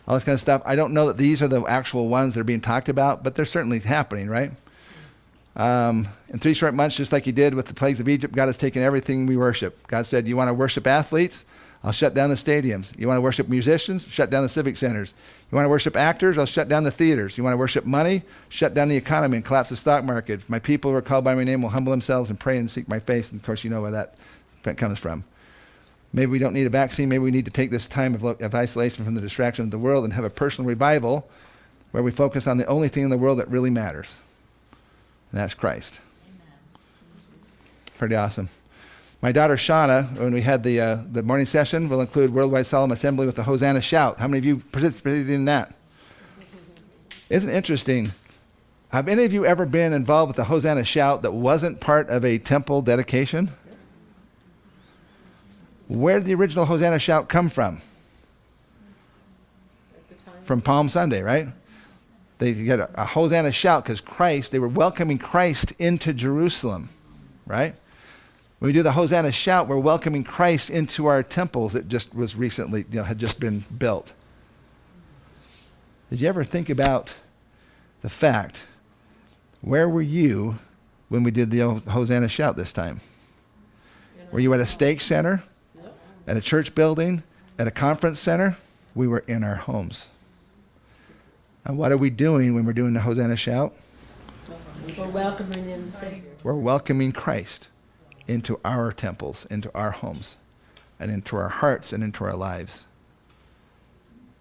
all this kind of stuff. I don't know that these are the actual ones that are being talked about, but they're certainly happening, right? In 3 short months, just like he did with the plagues of Egypt, God has taken everything we worship. God said, you want to worship athletes? I'll shut down the stadiums. You want to worship musicians? Shut down the civic centers. You want to worship actors? I'll shut down the theaters. You want to worship money? Shut down the economy and collapse the stock market. My people who are called by my name will humble themselves and pray and seek my face. And of course, you know where that comes from. Maybe we don't need a vaccine. Maybe we need to take this time of isolation from the distraction of the world and have a personal revival where we focus on the only thing in the world that really matters. And that's Christ. Pretty awesome. My daughter Shauna, when we had the morning session, will include Worldwide Solemn Assembly with the Hosanna Shout. How many of you participated in that? Isn't it interesting? Have any of you ever been involved with the Hosanna Shout that wasn't part of a temple dedication? Where did the original Hosanna Shout come from? From Palm Sunday, right? They get a Hosanna Shout because they were welcoming Christ into Jerusalem, right? When we do the Hosanna Shout, we're welcoming Christ into our temples that just was recently, had just been built. Did you ever think about the fact, where were you when we did the Hosanna Shout this time? Were you at a stake center? At a church building? At a conference center? We were in our homes. And what are we doing when we're doing the Hosanna Shout? We're welcoming in the Savior. We're welcoming Christ into our temples, into our homes, and into our hearts and into our lives.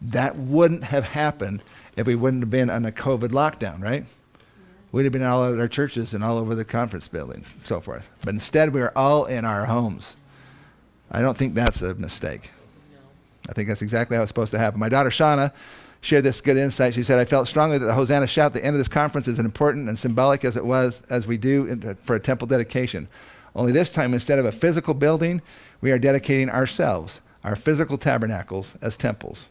That wouldn't have happened if we wouldn't have been on a COVID lockdown, right? We'd have been all at our churches and all over the conference building, and so forth. But instead, we were all in our homes. I don't think that's a mistake. I think that's exactly how it's supposed to happen. My daughter Shauna shared this good insight. She said, I felt strongly that the Hosanna Shout at the end of this conference is as important and symbolic as it was as we do for a temple dedication. Only this time, instead of a physical building, we are dedicating ourselves, our physical tabernacles, as temples,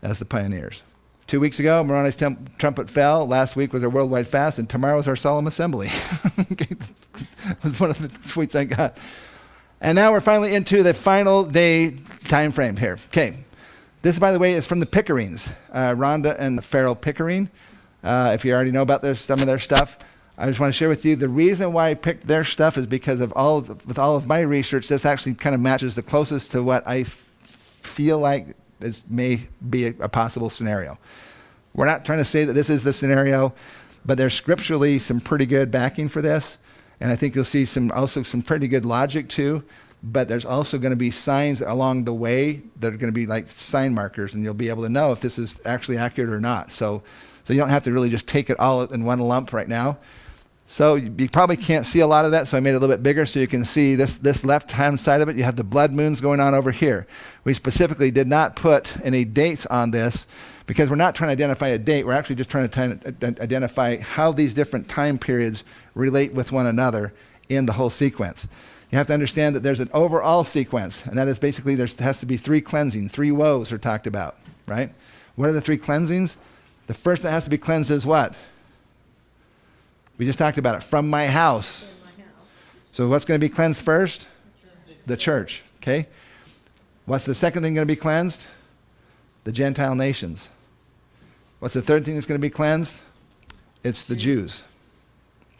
as the pioneers. 2 weeks ago, Moroni's trumpet fell. Last week was our worldwide fast, and tomorrow is our solemn assembly. That was one of the tweets I got. And now we're finally into the final day time frame here. Okay. This, by the way, is from the Pickerings, Rhonda and Farrell Pickering. If you already know about some of their stuff, I just want to share with you the reason why I picked their stuff is because with all of my research, this actually kind of matches the closest to what I feel like may be a possible scenario. We're not trying to say that this is the scenario, but there's scripturally some pretty good backing for this, and I think you'll see also some pretty good logic too. But there's also going to be signs along the way that are going to be like sign markers, and you'll be able to know if this is actually accurate or not. So you don't have to really just take it all in one lump right now. So you probably can't see a lot of that, so I made it a little bit bigger so you can see this left-hand side of it. You have the blood moons going on over here. We specifically did not put any dates on this because we're not trying to identify a date. We're actually just trying to identify how these different time periods relate with one another in the whole sequence. You have to understand that there's an overall sequence, and that is basically there has to be 3 cleansing, 3 woes are talked about, right? What are the 3 cleansings? The first that has to be cleansed is what? We just talked about it. From my house. So what's going to be cleansed first? The church. Okay. What's the second thing going to be cleansed? The Gentile nations. What's the third thing that's going to be cleansed? It's the Jews.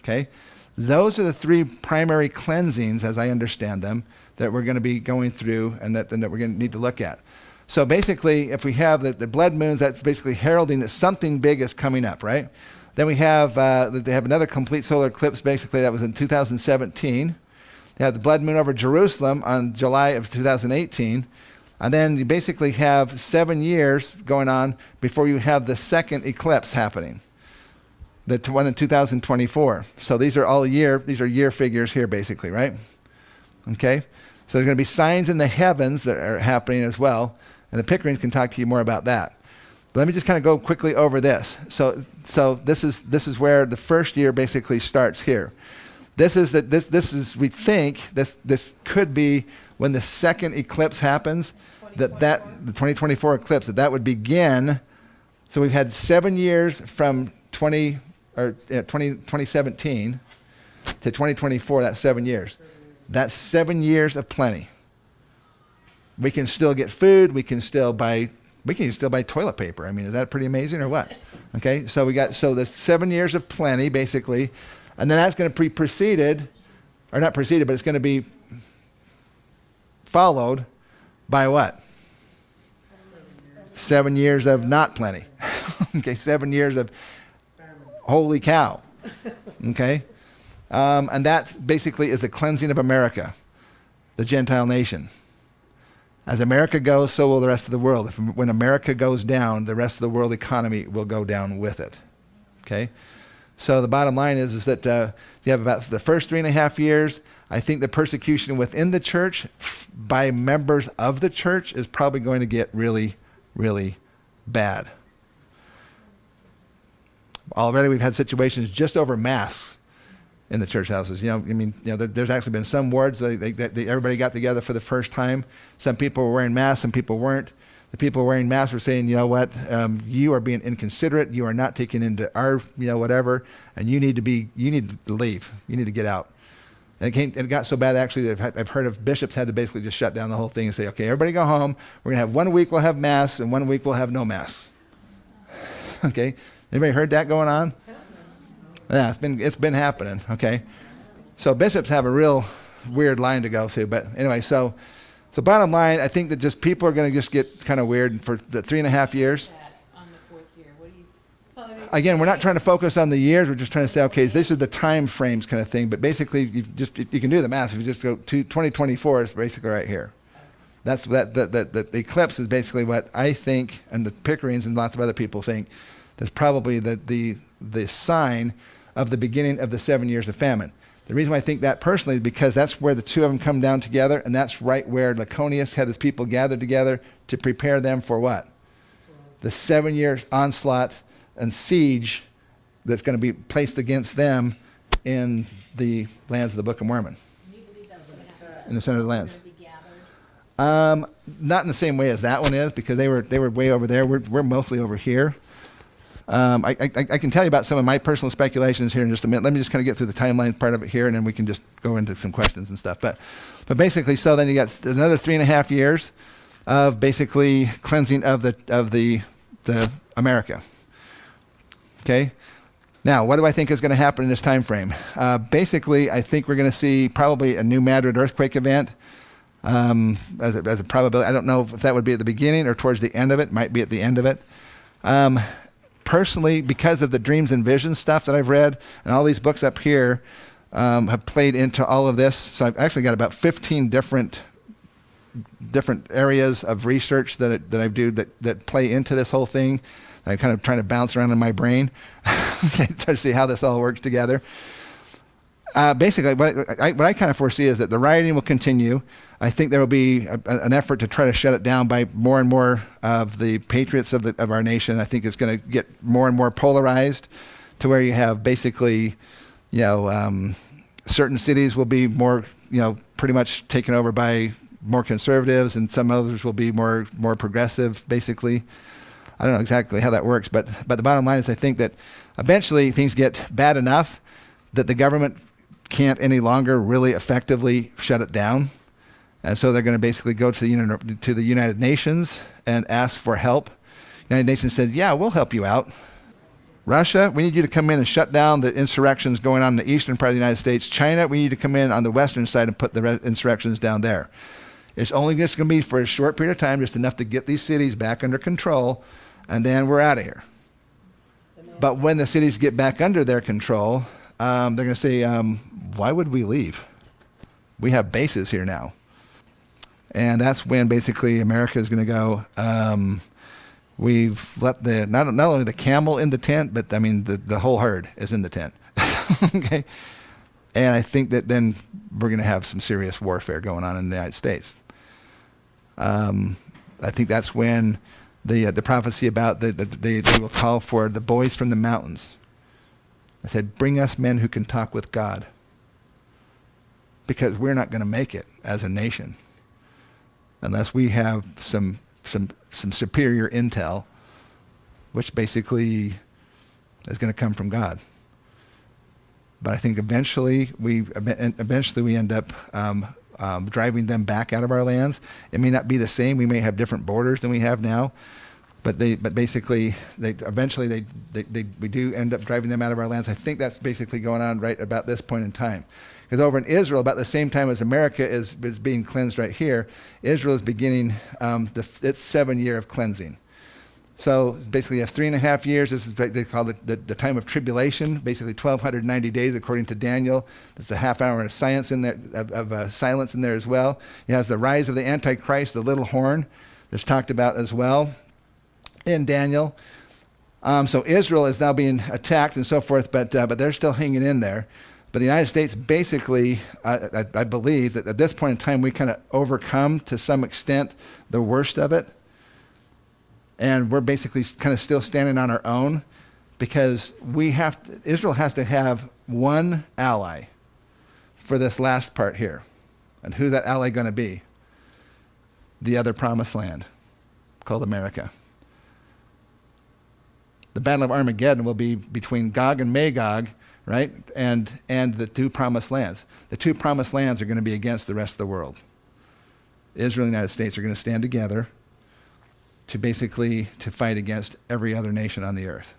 Okay. Those are the 3 primary cleansings, as I understand them, that we're going to be going through and that we're going to need to look at. So basically, if we have the blood moons, that's basically heralding that something big is coming up, right? Then we have, they have another complete solar eclipse, basically, that was in 2017. They have the blood moon over Jerusalem on July of 2018. And then you basically have 7 years going on before you have the second eclipse happening, the one in 2024. So these are year figures here, basically, right? Okay? So there's going to be signs in the heavens that are happening as well. And the Pickerings can talk to you more about that. But let me just kind of go quickly over this. So this is where the first year basically starts here. We think this could be when the second eclipse happens, the 2024 eclipse, that would begin. So we've had 7 years from 2017 to 2024, that's 7 years. That's 7 years of plenty. We can still get food. We can still buy toilet paper. I mean, is that pretty amazing or what? Okay, so there's 7 years of plenty, basically. And then that's going to be preceded, or not preceded, but it's going to be followed by what? 7 years of not plenty. Okay, 7 years of holy cow. Okay? And that basically is the cleansing of America, the Gentile nation. As America goes, so will the rest of the world. When America goes down, the rest of the world economy will go down with it. Okay? So the bottom line is that you have about the first 3.5 years. I think the persecution within the church by members of the church is probably going to get really, really bad. Already we've had situations just over masks in the church houses. There's actually been some wards that everybody got together for the first time. Some people were wearing masks, some people weren't. The people wearing masks were saying, you know what, you are being inconsiderate. You are not taking into our, whatever, and you need to leave. You need to get out. And it got so bad actually that I've heard of bishops had to basically just shut down the whole thing and say, okay, everybody go home. We're gonna have 1 week we'll have masks and 1 week we'll have no masks. Okay, anybody heard that going on? Yeah, it's been happening. Okay, so bishops have a real weird line to go to. But anyway, so bottom line, I think that just people are going to just get kind of weird for the 3.5 years. Again, we're not trying to focus on the years. We're just trying to say, okay, these are the time frames kind of thing. But basically, you can do the math. If you just go to 2024, it's basically right here. That's the eclipse is basically what I think, and the Pickerings and lots of other people think, that's probably the sign of the beginning of the 7 years of famine. The reason why I think that personally is because that's where the two of them come down together, and that's right where Laconius had his people gathered together to prepare them for what? The 7 year onslaught and siege that's going to be placed against them in the lands of the Book of Mormon. In the center of the lands. Not in the same way as that one is, because they were way over there. We're mostly over here. I can tell you about some of my personal speculations here in just a minute. Let me just kind of get through the timeline part of it here, and then we can just go into some questions and stuff. But basically, so then you got another 3.5 years of basically cleansing of the America. Okay. Now, what do I think is going to happen in this time frame? Basically, I think we're going to see probably a New Madrid earthquake event as a probability. I don't know if that would be at the beginning or towards the end of it. Might be at the end of it. Personally, because of the dreams and visions stuff that I've read, and all these books up here have played into all of this. So I've actually got about 15 different areas of research that I do that play into this whole thing. I'm kind of trying to bounce around in my brain, try to see how this all works together. Basically, what I kind of foresee is that the rioting will continue. I think there will be an effort to try to shut it down by more and more of the patriots of our nation. I think it's going to get more and more polarized to where you have basically, certain cities will be more, pretty much taken over by more conservatives, and some others will be more progressive, basically. I don't know exactly how that works, but the bottom line is I think that eventually things get bad enough that the government can't any longer really effectively shut it down. And so they're going to basically go to the United Nations and ask for help. The United Nations said, yeah, we'll help you out. Russia, we need you to come in and shut down the insurrections going on in the eastern part of the United States. China, we need to come in on the western side and put the insurrections down there. It's only just going to be for a short period of time, just enough to get these cities back under control, and then we're out of here. But when the cities get back under their control, they're going to say, why would we leave? We have bases here now. And that's when basically America is going to go, we've let not only the camel in the tent, but I mean the whole herd is in the tent. Okay? And I think that then we're going to have some serious warfare going on in the United States. I think that's when the prophecy about they will call for the boys from the mountains. I said, bring us men who can talk with God, because we're not going to make it as a nation unless we have some superior intel, which basically is going to come from God. But I think eventually we end up driving them back out of our lands. It may not be the same. We may have different borders than we have now, but basically we do end up driving them out of our lands. I think that's basically going on right about this point in time. Because over in Israel, about the same time as America is being cleansed right here, Israel is beginning its 7 year of cleansing. So basically you have 3.5 years. This is what they call the time of tribulation, basically 1,290 days according to Daniel. There's a half hour of silence in there, silence in there as well. It has the rise of the Antichrist, the little horn, that's talked about as well in Daniel. So Israel is now being attacked and so forth, but they're still hanging in there. But the United States basically, I believe that at this point in time, we kind of overcome to some extent the worst of it. And we're basically kind of still standing on our own because Israel has to have one ally for this last part here. And who's that ally going to be? The other promised land called America. The Battle of Armageddon will be between Gog and Magog, right? And the two promised lands. The two promised lands are going to be against the rest of the world. Israel and the United States are going to stand together to fight against every other nation on the earth.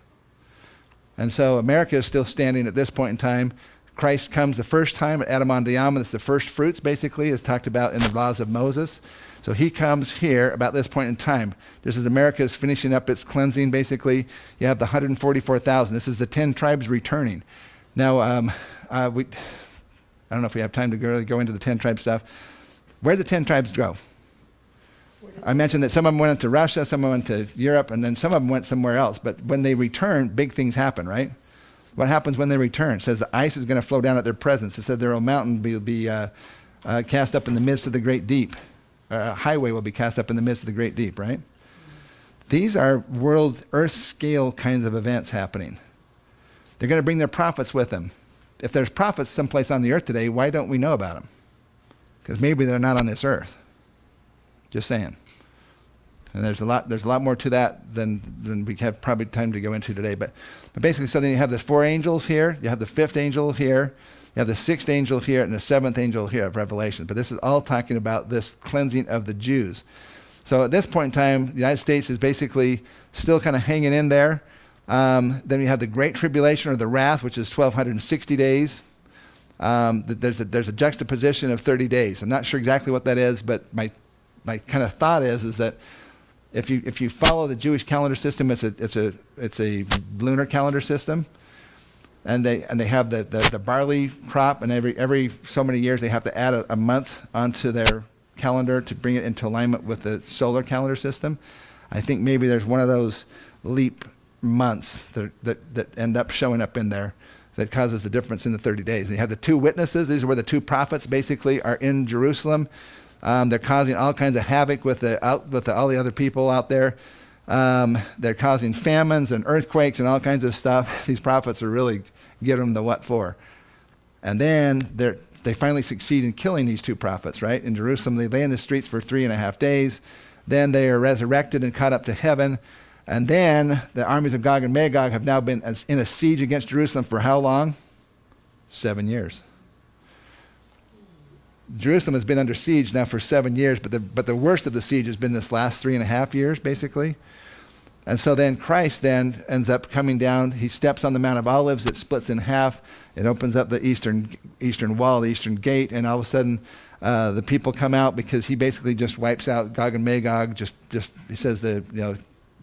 And so America is still standing at this point in time. Christ comes the first time at Adam-on-Diam, it's the first fruits basically, as talked about in the laws of Moses. So he comes here about this point in time. Just as America is finishing up its cleansing, basically, you have the 144,000. This is the 10 tribes returning. Now, I don't know if we have time to really go into the 10 tribe stuff. Where did the 10 tribes go? I mentioned that some of them went to Russia, some of them went to Europe, and then some of them went somewhere else. But when they return, big things happen, right? What happens when they return? It says the ice is going to flow down at their presence. It said their own mountain will be cast up in the midst of the great deep. A highway will be cast up in the midst of the great deep, right? These are world, earth scale kinds of events happening. They're going to bring their prophets with them. If there's prophets someplace on the earth today, why don't we know about them? Because maybe they're not on this earth. Just saying. And there's a lot more to that than we have probably time to go into today. But basically, so then you have the 4 angels here, you have the 5th angel here, you have the 6th angel here, and the 7th angel here of Revelation. But this is all talking about this cleansing of the Jews. So at this point in time, the United States is basically still kind of hanging in there. Then you have the Great Tribulation or the Wrath, which is 1,260 days. There's a juxtaposition of 30 days. I'm not sure exactly what that is, but my kind of thought is that if you follow the Jewish calendar system, it's a lunar calendar system, and they have the barley crop, and every so many years they have to add a month onto their calendar to bring it into alignment with the solar calendar system. I think maybe there's one of those leap months that end up showing up in there that causes the difference in the 30 days. And you have the 2 witnesses. These are where the 2 prophets basically are in Jerusalem. They're causing all kinds of havoc with all the other people out there. They're causing famines and earthquakes and all kinds of stuff. These prophets are really giving them the what for. And then they finally succeed in killing these 2 prophets, right? In Jerusalem, they lay in the streets for 3.5 days. Then they are resurrected and caught up to heaven. And then the armies of Gog and Magog have now been in a siege against Jerusalem for how long? 7 years. Jerusalem has been under siege now for 7 years, but the worst of the siege has been this last 3.5 years, basically. And so then Christ then ends up coming down. He steps on the Mount of Olives. It splits in half. It opens up the eastern wall, the eastern gate, and all of a sudden the people come out because he basically just wipes out Gog and Magog. Just he says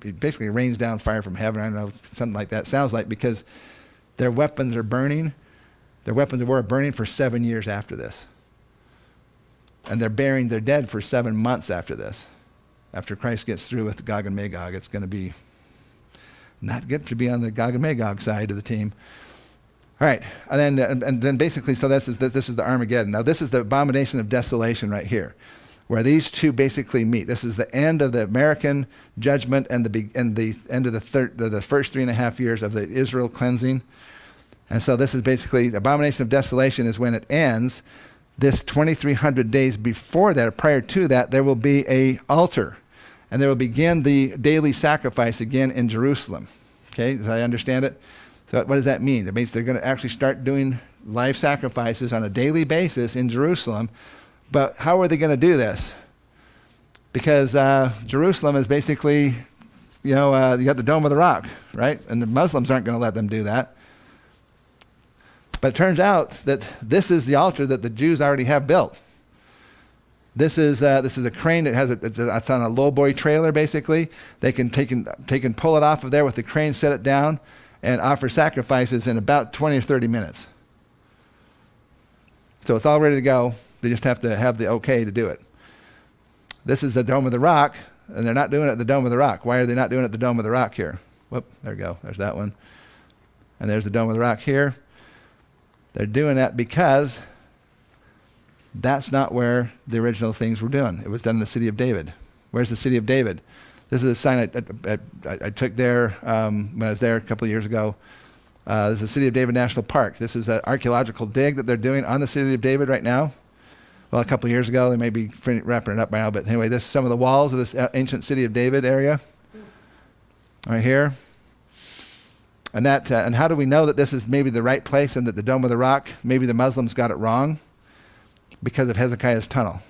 he basically rains down fire from heaven. I don't know, something like that sounds like, because their weapons are burning. Their weapons of war are burning for 7 years after this. And they're burying their dead for 7 months after this. After Christ gets through with Gog and Magog, it's going to be not good to be on the Gog and Magog side of the team. All right, and then basically, so this is the Armageddon. Now this is the abomination of desolation right here, where these 2 basically meet. This is the end of the American judgment and the end of the first 3.5 years of the Israel cleansing. And so this is basically the abomination of desolation is when it ends. This 2,300 days before that, prior to that, there will be a altar, and there will begin the daily sacrifice again in Jerusalem. Okay, does I understand it? So what does that mean? It means they're going to actually start doing live sacrifices on a daily basis in Jerusalem But how are they going to do this? Because Jerusalem is basically, you got the Dome of the Rock, right? And the Muslims aren't going to let them do that. But it turns out that this is the altar that the Jews already have built. This is a crane that has it's on a lowboy trailer, basically. They can pull it off of there with the crane, set it down, and offer sacrifices in about 20 or 30 minutes. So it's all ready to go. They just have to have the okay to do it. This is the Dome of the Rock, and they're not doing it at the Dome of the Rock. Why are they not doing it at the Dome of the Rock here? Whoop, there we go. There's that one. And there's the Dome of the Rock here. They're doing that because that's not where the original things were done. It was done in the city of David. Where's the city of David? This is a sign I took there when I was there a couple of years ago. This is the City of David National Park. This is an archaeological dig that they're doing on the City of David right now. Well, a couple of years ago, they may be wrapping it up by now, but anyway, this is some of the walls of this ancient City of David area right here. And how do we know that this is maybe the right place and that the Dome of the Rock, maybe the Muslims got it wrong? Because of Hezekiah's tunnel.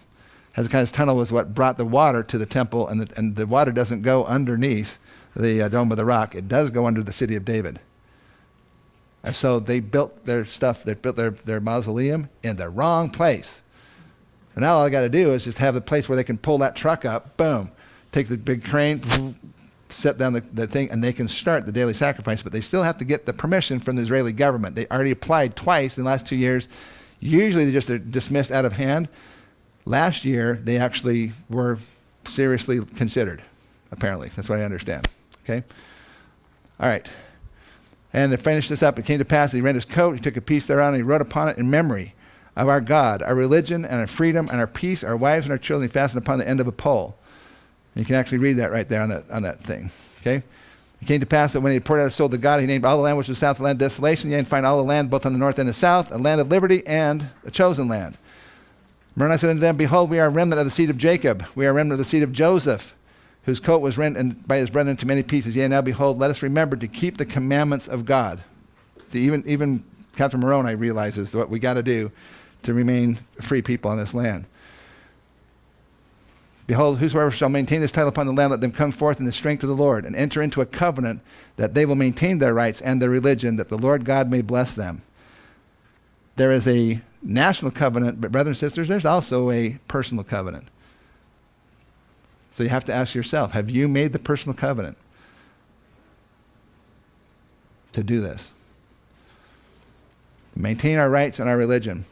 Hezekiah's tunnel was what brought the water to the temple, and the water doesn't go underneath the Dome of the Rock. It does go under the City of David. And so they built their stuff, they built their mausoleum in the wrong place. And now all I got to do is just have the place where they can pull that truck up, boom, take the big crane, set down the thing, and they can start the daily sacrifice. But they still have to get the permission from the Israeli government. They already applied twice in the last 2 years. Usually they just are dismissed out of hand. Last year, they actually were seriously considered, apparently. That's what I understand. Okay? All right. And to finish this up, it came to pass that he rent his coat, he took a piece thereon, and he wrote upon it in memory of our God, our religion, and our freedom, and our peace, our wives and our children, he fastened upon the end of a pole. And you can actually read that right there on that thing. Okay? It came to pass that when he had poured out his soul to God, he named all the land which was south, the land of desolation, yea, and find all the land both on the north and the south, a land of liberty and a chosen land. Moroni said unto them, behold, we are a remnant of the seed of Jacob. We are a remnant of the seed of Joseph, whose coat was rent by his brethren into many pieces. Yea, now behold, let us remember to keep the commandments of God. See, even Catherine Moroni realizes what we got to do to remain free people on this land. Behold, whosoever shall maintain this title upon the land, let them come forth in the strength of the Lord, and enter into a covenant that they will maintain their rights and their religion, that the Lord God may bless them. There is a national covenant, but brothers and sisters, there's also a personal covenant. So you have to ask yourself, have you made the personal covenant to do this? Maintain our rights and our religion.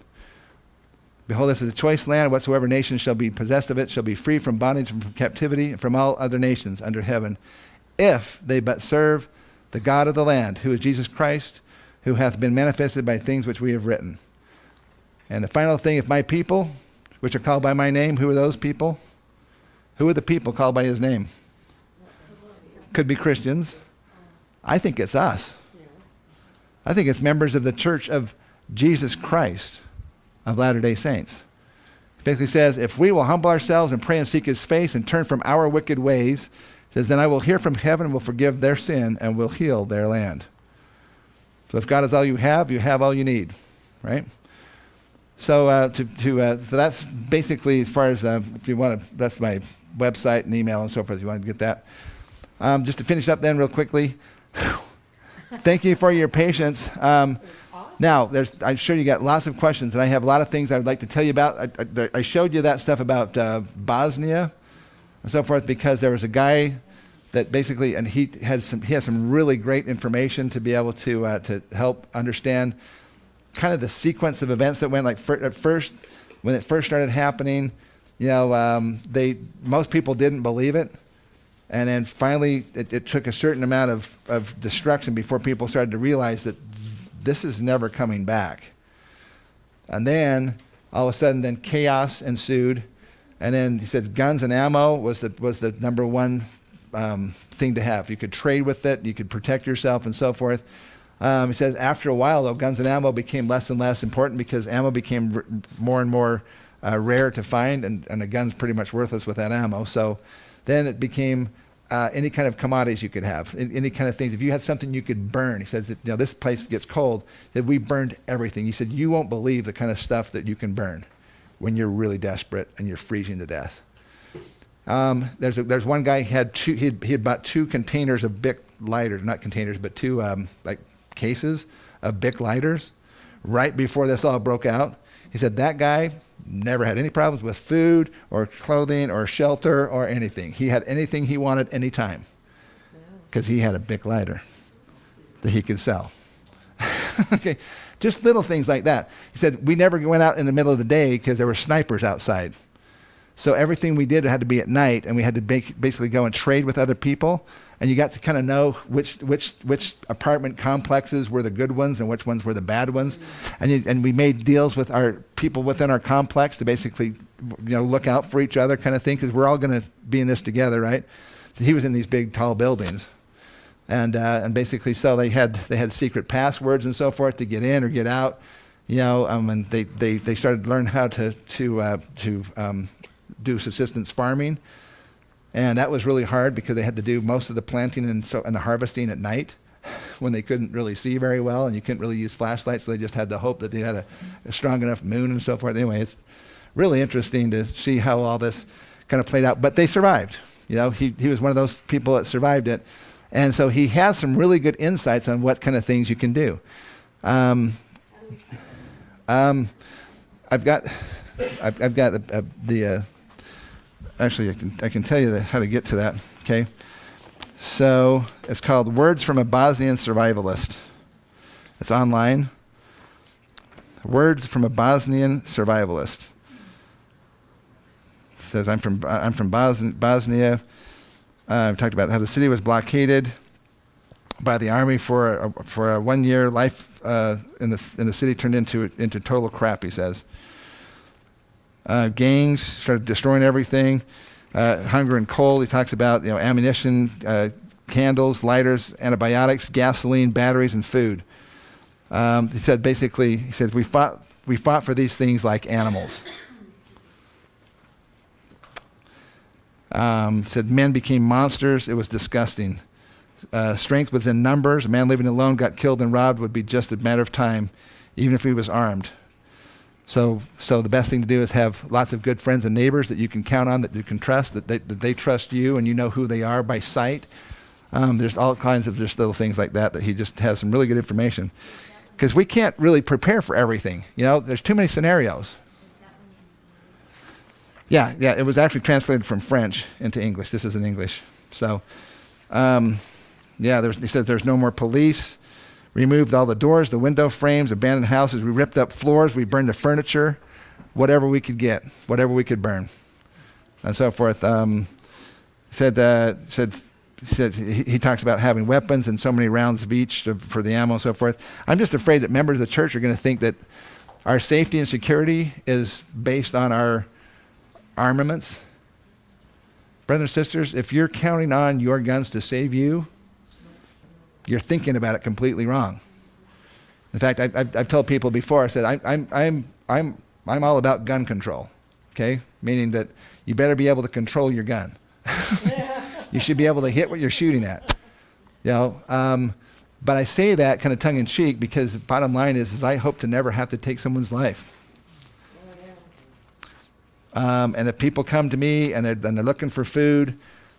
Behold, this is a choice land. Whatsoever nation shall be possessed of it shall be free from bondage and from captivity and from all other nations under heaven, if they but serve the God of the land, who is Jesus Christ, who hath been manifested by things which we have written. And the final thing, if my people, which are called by my name, who are those people? Who are the people called by his name? Could be Christians. I think it's us. I think it's members of the Church of Jesus Christ of Latter-day Saints. It basically says, if we will humble ourselves and pray and seek his face and turn from our wicked ways, it says, then I will hear from heaven and will forgive their sin and will heal their land. So if God is all you have all you need, right? So so that's basically as far as, if you want to, that's my website and email and so forth, if you want to get that. Just to finish up then real quickly, thank you for your patience. Now, I'm sure you got lots of questions, and I have a lot of things I would like to tell you about. I showed you that stuff about Bosnia and so forth because there was a guy that basically, and he has some really great information to be able to help understand kind of the sequence of events that went. Like at first, when it first started happening, most people didn't believe it. And then finally, it took a certain amount of destruction before people started to realize that this is never coming back. And then all of a sudden, then chaos ensued. And then he said guns and ammo was the number one thing to have. You could trade with it, you could protect yourself, and so forth. He says after a while, though, guns and ammo became less and less important because ammo became more and more rare to find, and a gun's pretty much worthless without ammo. So then it became any kind of commodities you could have, any kind of things. If you had something you could burn, he says, this place gets cold, that we burned everything. He said, you won't believe the kind of stuff that you can burn. when you're really desperate and you're freezing to death. There's one guy he had bought 2 containers of Bic lighters, not containers, but 2 like cases of Bic lighters right before this all broke out. He said that guy never had any problems with food or clothing or shelter or anything. He had anything he wanted anytime because he had a Bic lighter that he could sell. Okay, just little things like that. He said we never went out in the middle of the day because there were snipers outside. So everything we did had to be at night, and we had to basically go and trade with other people, and you got to kind of know which apartment complexes were the good ones and which ones were the bad ones, and we made deals with our people within our complex to basically, look out for each other, kind of thing, because we're all going to be in this together, right? So he was in these big, tall buildings, and basically, so they had secret passwords and so forth to get in or get out, and they started to learn how to do subsistence farming, and that was really hard because they had to do most of the planting and the harvesting at night when they couldn't really see very well and you couldn't really use flashlights, so they just had to hope that they had a strong enough moon and so forth. Anyway, it's really interesting to see how all this kind of played out, but they survived. He was one of those people that survived it, and so he has some really good insights on what kind of things you can do. I've got actually, I can tell you how to get to that, okay? So it's called Words from a Bosnian Survivalist. It's online. Words from a Bosnian Survivalist. It says, I'm from Bosnia. I've talked about how the city was blockaded by the army for a 1 year. Life in the city turned into total crap, he says. Gangs started destroying everything. Hunger and cold. He talks about ammunition, candles, lighters, antibiotics, gasoline, batteries, and food. He said we fought for these things like animals. Said men became monsters. It was disgusting. Strength was in numbers. A man living alone got killed and robbed would be just a matter of time, even if he was armed. So the best thing to do is have lots of good friends and neighbors that you can count on, that you can trust, that they trust you, and you know who they are by sight. There's all kinds of just little things like that he just has some really good information. Because we can't really prepare for everything. There's too many scenarios. Yeah, it was actually translated from French into English. This is in English. So, he says there's no more police. Removed all the doors, the window frames, abandoned houses. We ripped up floors. We burned the furniture, whatever we could get, whatever we could burn, and so forth. He talks about having weapons and so many rounds of each for the ammo and so forth. I'm just afraid that members of the church are going to think that our safety and security is based on our armaments. Brothers and sisters, if you're counting on your guns to save you, you're thinking about it completely wrong. In fact, I've told people before. I said I'm all about gun control. Okay, meaning that you better be able to control your gun. You should be able to hit what you're shooting at. But I say that kind of tongue in cheek because the bottom line is I hope to never have to take someone's life. And if people come to me and they're looking for food.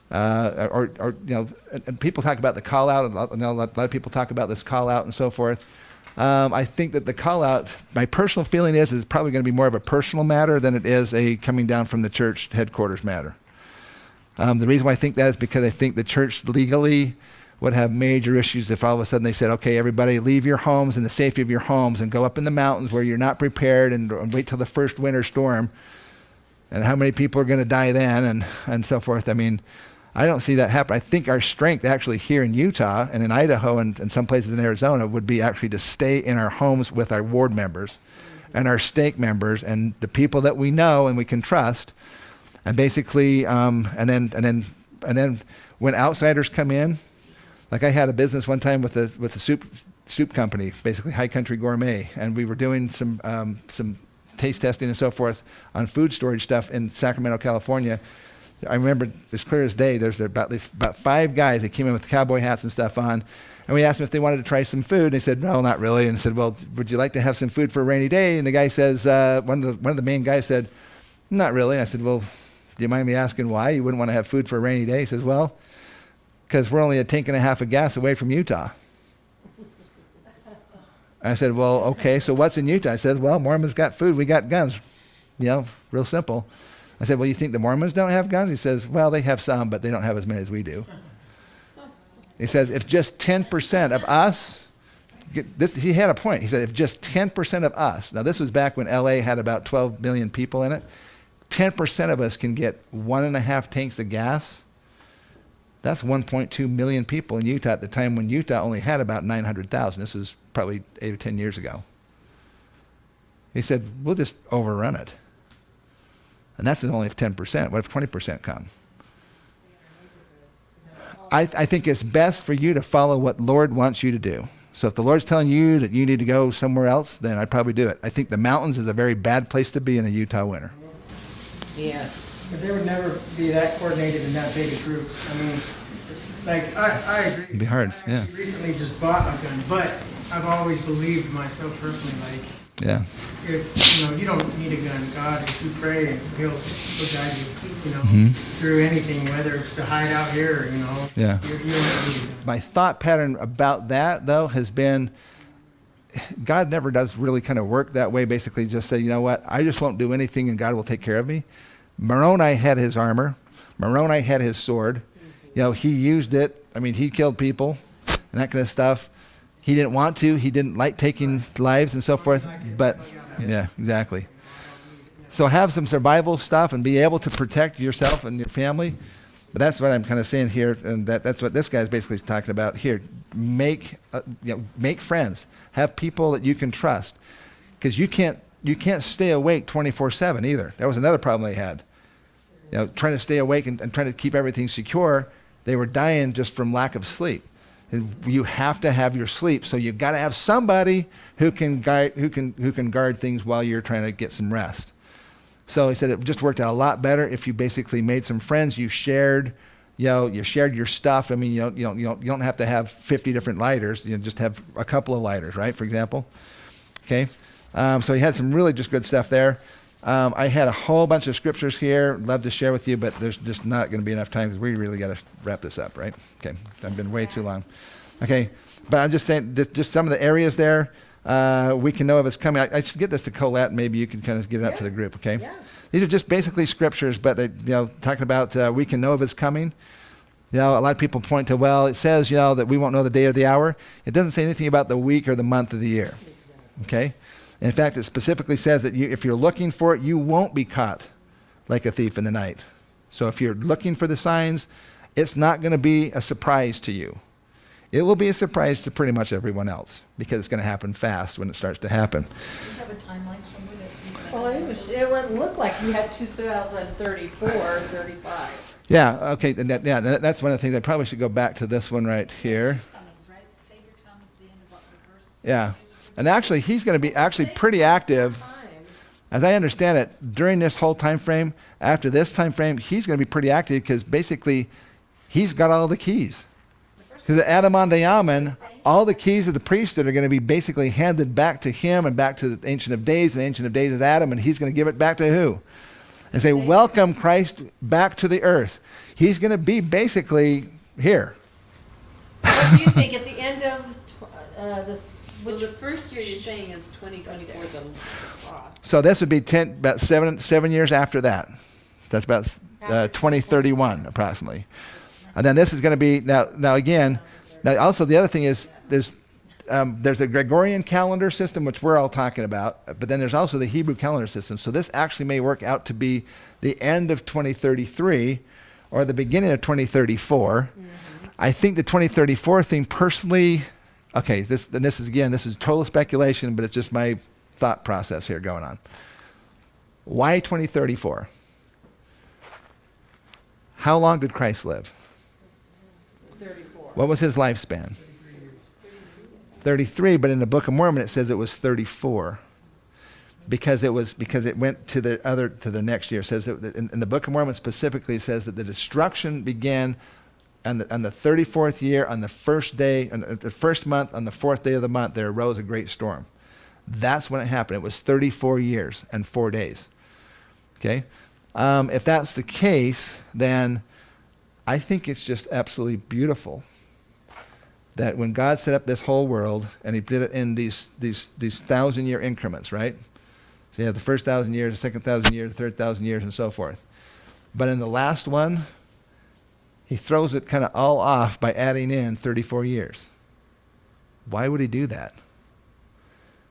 And people talk about the call out. A lot of people talk about this call out and so forth. I think that the call out, my personal feeling is probably going to be more of a personal matter than it is a coming down from the church headquarters matter. The reason why I think that is because I think the church legally would have major issues if all of a sudden they said, okay, everybody leave your homes in the safety of your homes and go up in the mountains where you're not prepared and wait till the first winter storm. And how many people are going to die then and so forth. I mean, I don't see that happen. I think our strength actually here in Utah and in Idaho and some places in Arizona would be actually to stay in our homes with our ward members and our stake members and the people that we know and we can trust. And basically, and then when outsiders come in, like I had a business one time with a soup company, basically High Country Gourmet, and we were doing some taste testing and so forth on food storage stuff in Sacramento, California. I remember as clear as day, there's about 5 guys that came in with cowboy hats and stuff on. And we asked them if they wanted to try some food. And they said, no, not really. And I said, well, would you like to have some food for a rainy day? And the guy says, one of the main guys said, not really. And I said, well, do you mind me asking why you wouldn't want to have food for a rainy day? He says, well, because we're only a tank and a half of gas away from Utah. I said, well, okay, so what's in Utah? I said, well, Mormons got food, we got guns. Real simple. I said, well, you think the Mormons don't have guns? He says, well, they have some, but they don't have as many as we do. He says, if just 10% of us, he had a point. He said, if just 10% of us, now this was back when LA had about 12 million people in it, 10% of us can get 1.5 tanks of gas. That's 1.2 million people in Utah at the time when Utah only had about 900,000. This is probably 8 or 10 years ago. He said, we'll just overrun it. And that's only if 10%. What if 20% come? I think it's best for you to follow what Lord wants you to do. So if the Lord's telling you that you need to go somewhere else, then I'd probably do it. I think the mountains is a very bad place to be in a Utah winter. Yes. But they would never be that coordinated in that big of groups. I mean, like, I agree. It'd be hard, yeah. I recently just bought a gun, but I've always believed myself personally, like, yeah. If, you don't need a gun. God, if you pray, he'll guide you, through anything, whether it's to hide out here or, Yeah. you don't need a gun. My thought pattern about that, though, has been God never does really kind of work that way. Basically just say, you know what, I just won't do anything and God will take care of me. Moroni had his armor. Moroni had his sword. He used it. I mean, he killed people and that kind of stuff. He didn't want to. He didn't like taking lives and so forth. But, yeah, exactly. So have some survival stuff and be able to protect yourself and your family. But that's what I'm kind of saying here, and that's what this guy's basically talking about here. Make friends. Have people that you can trust, because you can't stay awake 24/7 either. That was another problem they had. Trying to stay awake and trying to keep everything secure. They were dying just from lack of sleep. And you have to have your sleep, so you've got to have somebody who can guard things while you're trying to get some rest. So he said it just worked out a lot better if you basically made some friends. You shared, you shared your stuff. I mean, you don't have to have 50 different lighters. You just have a couple of lighters, right? For example. Okay. So he had some really just good stuff there. I had a whole bunch of scriptures here. Love to share with you, but there's just not going to be enough time because we really got to wrap this up, right? Okay. I've been way too long. Okay. But I'm just saying, just some of the areas there. We can know if it's coming. I should get this to Colette, and maybe you can kind of get it out to the group, okay? Yeah. These are just basically scriptures, but they, talking about we can know if it's coming. A lot of people point to, well, it says, that we won't know the day or the hour. It doesn't say anything about the week or the month of the year, okay? In fact, it specifically says that if you're looking for it, you won't be caught like a thief in the night. So if you're looking for the signs, it's not going to be a surprise to you. It will be a surprise to pretty much everyone else because it's going to happen fast when it starts to happen. Do you have a timeline somewhere that you it wouldn't look like you had 2034 or 35. Yeah, okay, and that's one of the things. I probably should go back to this one right here. Yeah, and actually he's going to be pretty active. As I understand it, during this whole time frame, after this time frame, he's going to be pretty active because basically he's got all the keys. Because at Adam-on-Dayaman, all the keys of the priesthood are going to be basically handed back to him and back to the Ancient of Days. And the Ancient of Days is Adam, and he's going to give it back to who? And say, welcome Christ back to the earth. He's going to be basically here. What do you think at the end of this? Well, the first year you're saying is 2024, the cross. So this would be about 7 years after that. That's about 2031 approximately. And then this is going to be now again. Now also the other thing is there's a Gregorian calendar system which we're all talking about, but then there's also the Hebrew calendar system. So this actually may work out to be the end of 2033 or the beginning of 2034. Mm-hmm. I think the 2034 thing personally. Okay, this is total speculation, but it's just my thought process here going on. Why 2034? How long did Christ live? 34. What was his lifespan? 33, but in the Book of Mormon it says it was 34. because it went to the next year. It says that in the Book of Mormon specifically, it says that the destruction began on the 34th year, on the first day, on the first month, on the fourth day of the month, there arose a great storm. That's when it happened. It was 34 years and 4 days. Okay? If that's the case, then I think it's just absolutely beautiful that when God set up this whole world, and he did it in these 1,000-year increments, right? So you have the first 1,000 years, the second 1,000 years, the third 1,000 years, and so forth. But in the last one, he throws it kind of all off by adding in 34 years. Why would he do that?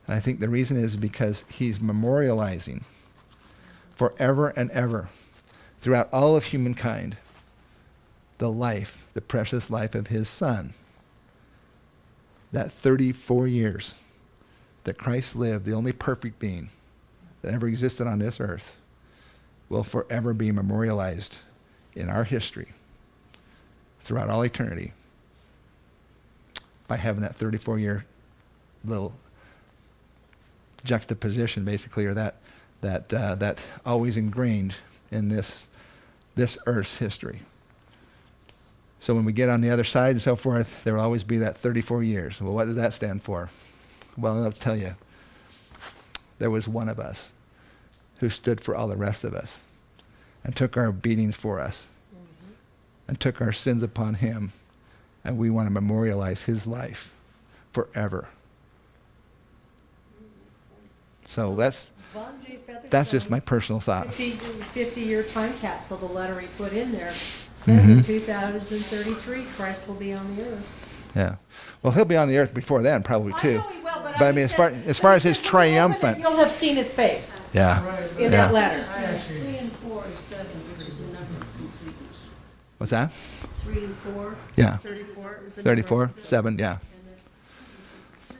And I think the reason is because he's memorializing forever and ever, throughout all of humankind, the life, the precious life of his Son. That 34 years that Christ lived, the only perfect being that ever existed on this earth, will forever be memorialized in our history throughout all eternity by having that 34-year little juxtaposition, basically, or that always ingrained in this earth's history. So when we get on the other side and so forth, there will always be that 34 years. Well, what did that stand for? Well, I'll tell you. There was one of us who stood for all the rest of us and took our beatings for us and took our sins upon him, and we want to memorialize his life forever. So that's just my personal thought. 50-year time capsule, the letter he put in there says in 2033 Christ will be on the earth. Yeah. Well, he'll be on the earth before then, probably too. I know he will, but I mean, as far as his triumphant. You'll have seen his face. Yeah. In that letter. 3 and 4 is 7, which is the number of completeness. What's that? 3 and 4. Yeah. 34 is the 34, 7, yeah.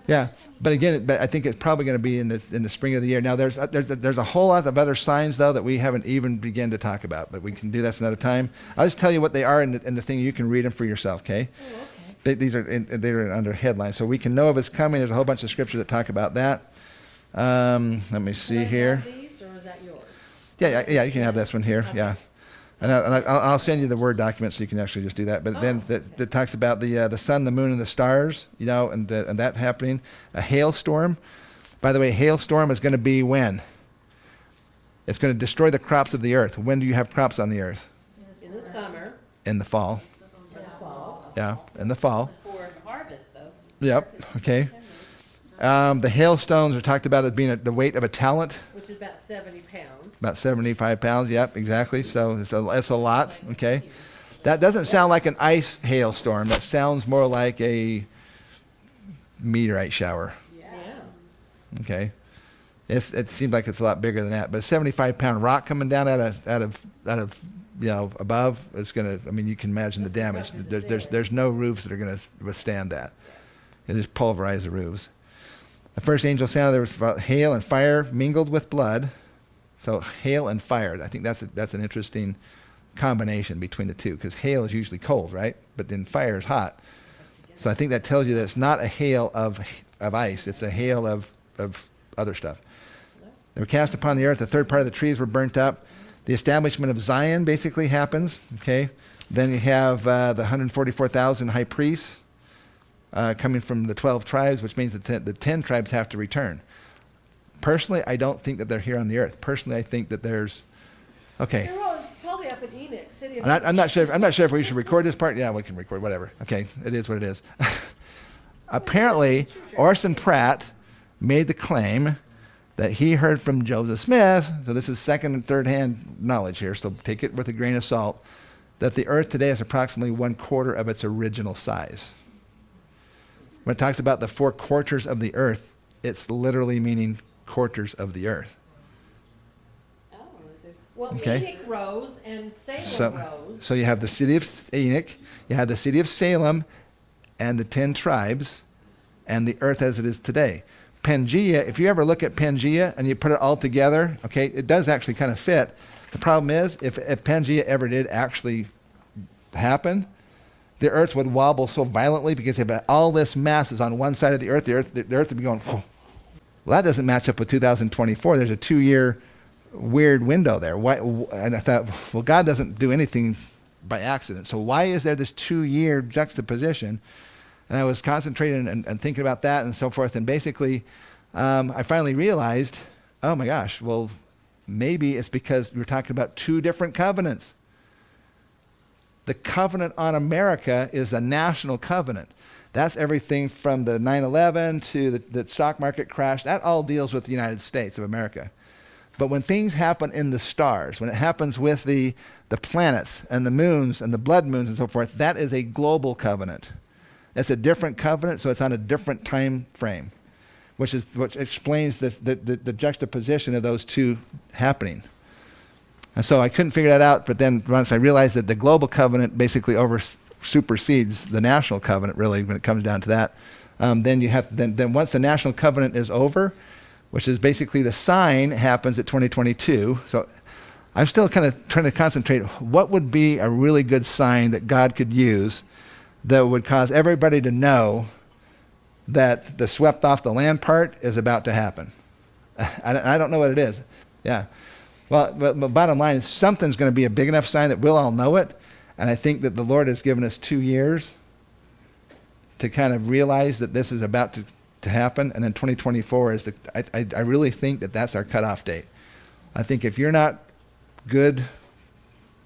Yeah, but again, I think it's probably going to be in the spring of the year. Now, there's a whole lot of other signs, though, that we haven't even begun to talk about, but we can do that another time. I'll just tell you what they are in the thing. You can read them for yourself, okay? Oh, okay. These are they're under headlines, so we can know if it's coming. There's a whole bunch of scripture that talk about that. Let me see here. Can I have these, or is that yours? Yeah, you can have this one here, okay. Yeah. And I'll send you the Word document so you can actually just do that. But then that talks about the sun, the moon, and the stars, and that happening. A hailstorm. By the way, hailstorm is going to be when? It's going to destroy the crops of the earth. When do you have crops on the earth? In the summer. In the fall. In the fall. Yeah, in the fall. Before harvest, though. Yep, okay. The hailstones are talked about as being the weight of a talent. Which is about 70 pounds. About 75 pounds, yep, exactly. So it's a lot, okay. That doesn't sound like an ice hailstorm. That sounds more like a meteorite shower. Yeah. Okay. It seems like it's a lot bigger than that. But a 75-pound rock coming down out of above is going to, I mean, you can imagine the damage. There's no roofs that are going to withstand that. It just pulverized the roofs. The first angel sounded, there was hail and fire mingled with blood. So hail and fire, I think that's an interesting combination between the two, because hail is usually cold, right? But then fire is hot. So I think that tells you that it's not a hail of ice, it's a hail of other stuff. They were cast upon the earth, the third part of the trees were burnt up. The establishment of Zion basically happens, okay? Then you have the 144,000 high priests coming from the 12 tribes, which means that the 10 tribes have to return. Personally, I don't think that they're here on the earth. Personally, I think that there's, okay. They're probably up in Enoch, city of I'm not sure if we should record this part. Yeah, we can record whatever. Okay, it is what it is. Apparently, Orson Pratt made the claim that he heard from Joseph Smith, so this is second and third hand knowledge here, so take it with a grain of salt, that the earth today is approximately 1/4 of its original size. When it talks about the 4 quarters of the earth, it's literally meaning quarters of the earth. Oh, well, okay. Enoch rose and Salem rose. So you have the city of Enoch, you have the city of Salem, and the 10 tribes, and the earth as it is today. Pangea, if you ever look at Pangea and you put it all together, okay, it does actually kind of fit. The problem is, if Pangea ever did actually happen, the earth would wobble so violently because if all this mass is on one side of the earth would be going, whoa. Well, that doesn't match up with 2024. There's a 2-year weird window there. Why? And I thought, well, God doesn't do anything by accident. So why is there this 2-year juxtaposition? And I was concentrating and thinking about that and so forth. And basically, I finally realized, oh my gosh, well, maybe it's because we're talking about 2 different covenants. The covenant on America is a national covenant. That's everything from the 9/11 to the stock market crash. That all deals with the United States of America. But when things happen in the stars, when it happens with the planets and the moons and the blood moons and so forth, that is a global covenant. It's a different covenant, so it's on a different time frame, which explains the juxtaposition of those 2 happening. And so I couldn't figure that out, but then once I realized that the global covenant basically supersedes the national covenant, really, when it comes down to that, then you have then once the national covenant is over, which is basically the sign happens at 2022. So I'm still kind of trying to concentrate, what would be a really good sign that God could use that would cause everybody to know that the swept off the land part is about to happen. I don't know what it is. Yeah. Well, but bottom line is something's going to be a big enough sign that we'll all know it. And I think that the Lord has given us 2 years to kind of realize that this is about to happen. And then 2024 is I really think that that's our cutoff date. I think if you're not good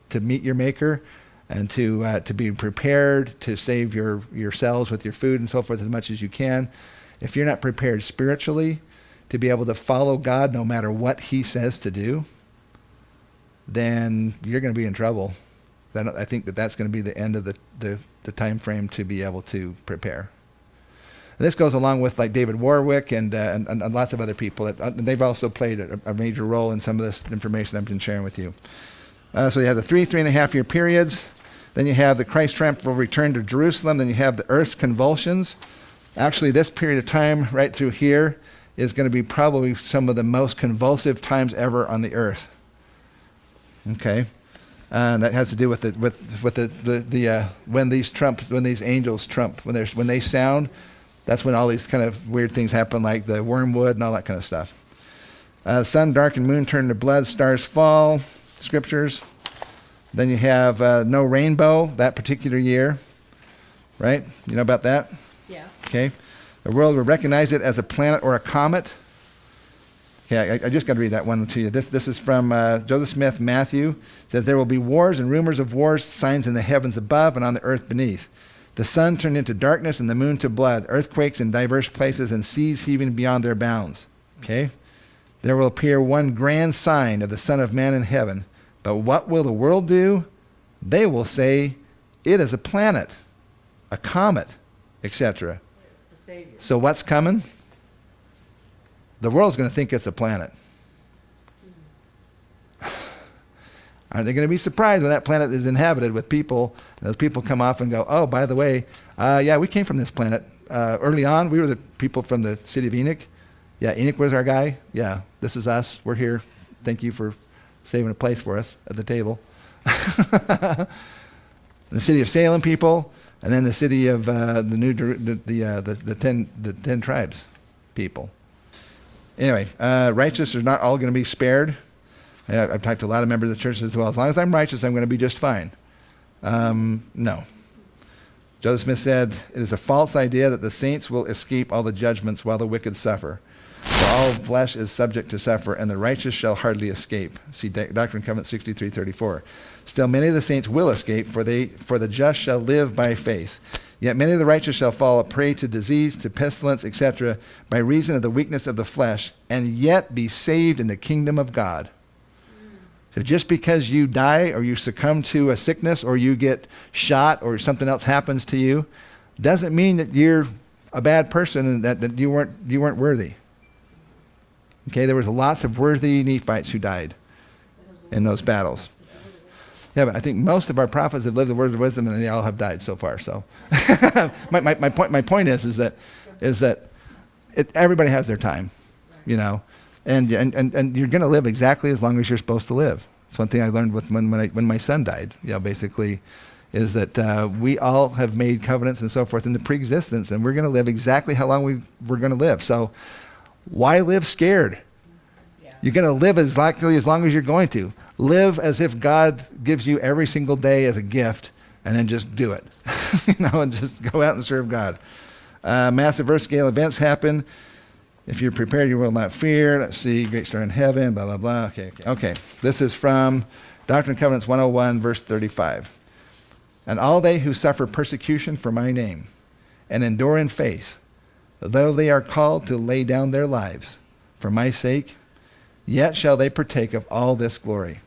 to meet your Maker and to be prepared to save yourselves with your food and so forth as much as you can, if you're not prepared spiritually to be able to follow God no matter what He says to do, then you're going to be in trouble. Then I think that's going to be the end of the time frame to be able to prepare. And this goes along with like David Warwick and lots of other people. They've also played a major role in some of this information I've been sharing with you. So you have the 3.5 year periods. Then you have the Christ triumphal return to Jerusalem. Then you have the earth's convulsions. Actually, this period of time right through here is going to be probably some of the most convulsive times ever on the earth. Okay, that has to do with when these angels trump, when they sound, that's when all these kind of weird things happen, like the wormwood and all that kind of stuff. Sun dark and moon turn to blood, stars fall, scriptures. Then you have no rainbow that particular year, right? You know about that? Yeah. Okay. The world will recognize it as a planet or a comet. Okay, I just got to read that one to you. This is from Joseph Smith, Matthew. It says, there will be wars and rumors of wars, signs in the heavens above and on the earth beneath. The sun turned into darkness and the moon to blood, earthquakes in diverse places and seas heaving beyond their bounds. Okay? There will appear one grand sign of the Son of Man in heaven. But what will the world do? They will say, it is a planet, a comet, etc. It's the Savior. So what's coming? The world's going to think it's a planet. Aren't they going to be surprised when that planet is inhabited with people, and those people come off and go, oh, by the way, yeah, we came from this planet. Early on, we were the people from the city of Enoch. Yeah, Enoch was our guy. Yeah, this is us. We're here. Thank you for saving a place for us at the table. The city of Salem people, and then the city of the 10 tribes people. Anyway, righteous are not all going to be spared. I've talked to a lot of members of the church as well. As long as I'm righteous, I'm going to be just fine. No. Joseph Smith said, it is a false idea that the saints will escape all the judgments while the wicked suffer. For all flesh is subject to suffer, and the righteous shall hardly escape. See Doctrine and Covenants 63:34. Still many of the saints will escape, for the just shall live by faith. Yet many of the righteous shall fall a prey to disease, to pestilence, etc., by reason of the weakness of the flesh, and yet be saved in the kingdom of God. So just because you die or you succumb to a sickness or you get shot or something else happens to you, doesn't mean that you're a bad person and that you weren't worthy. Okay, there was lots of worthy Nephites who died in those battles. Yeah, but I think most of our prophets have lived the words of wisdom, and they all have died so far. So, my point is that everybody has their time, you know, and you're going to live exactly as long as you're supposed to live. It's one thing I learned when my son died. You know, basically, is that we all have made covenants and so forth in the pre-existence, and we're going to live exactly how long we're going to live. So, Why live scared? You're going to live as likely as long as you're going to. Live as if God gives you every single day as a gift, and then just do it. And just go out and serve God. Massive earth-scale events happen. If you're prepared, you will not fear. Let's see, great star in heaven, blah, blah, blah. Okay. This is from Doctrine and Covenants 101, verse 35. And all they who suffer persecution for my name and endure in faith, though they are called to lay down their lives for my sake, yet shall they partake of all this glory.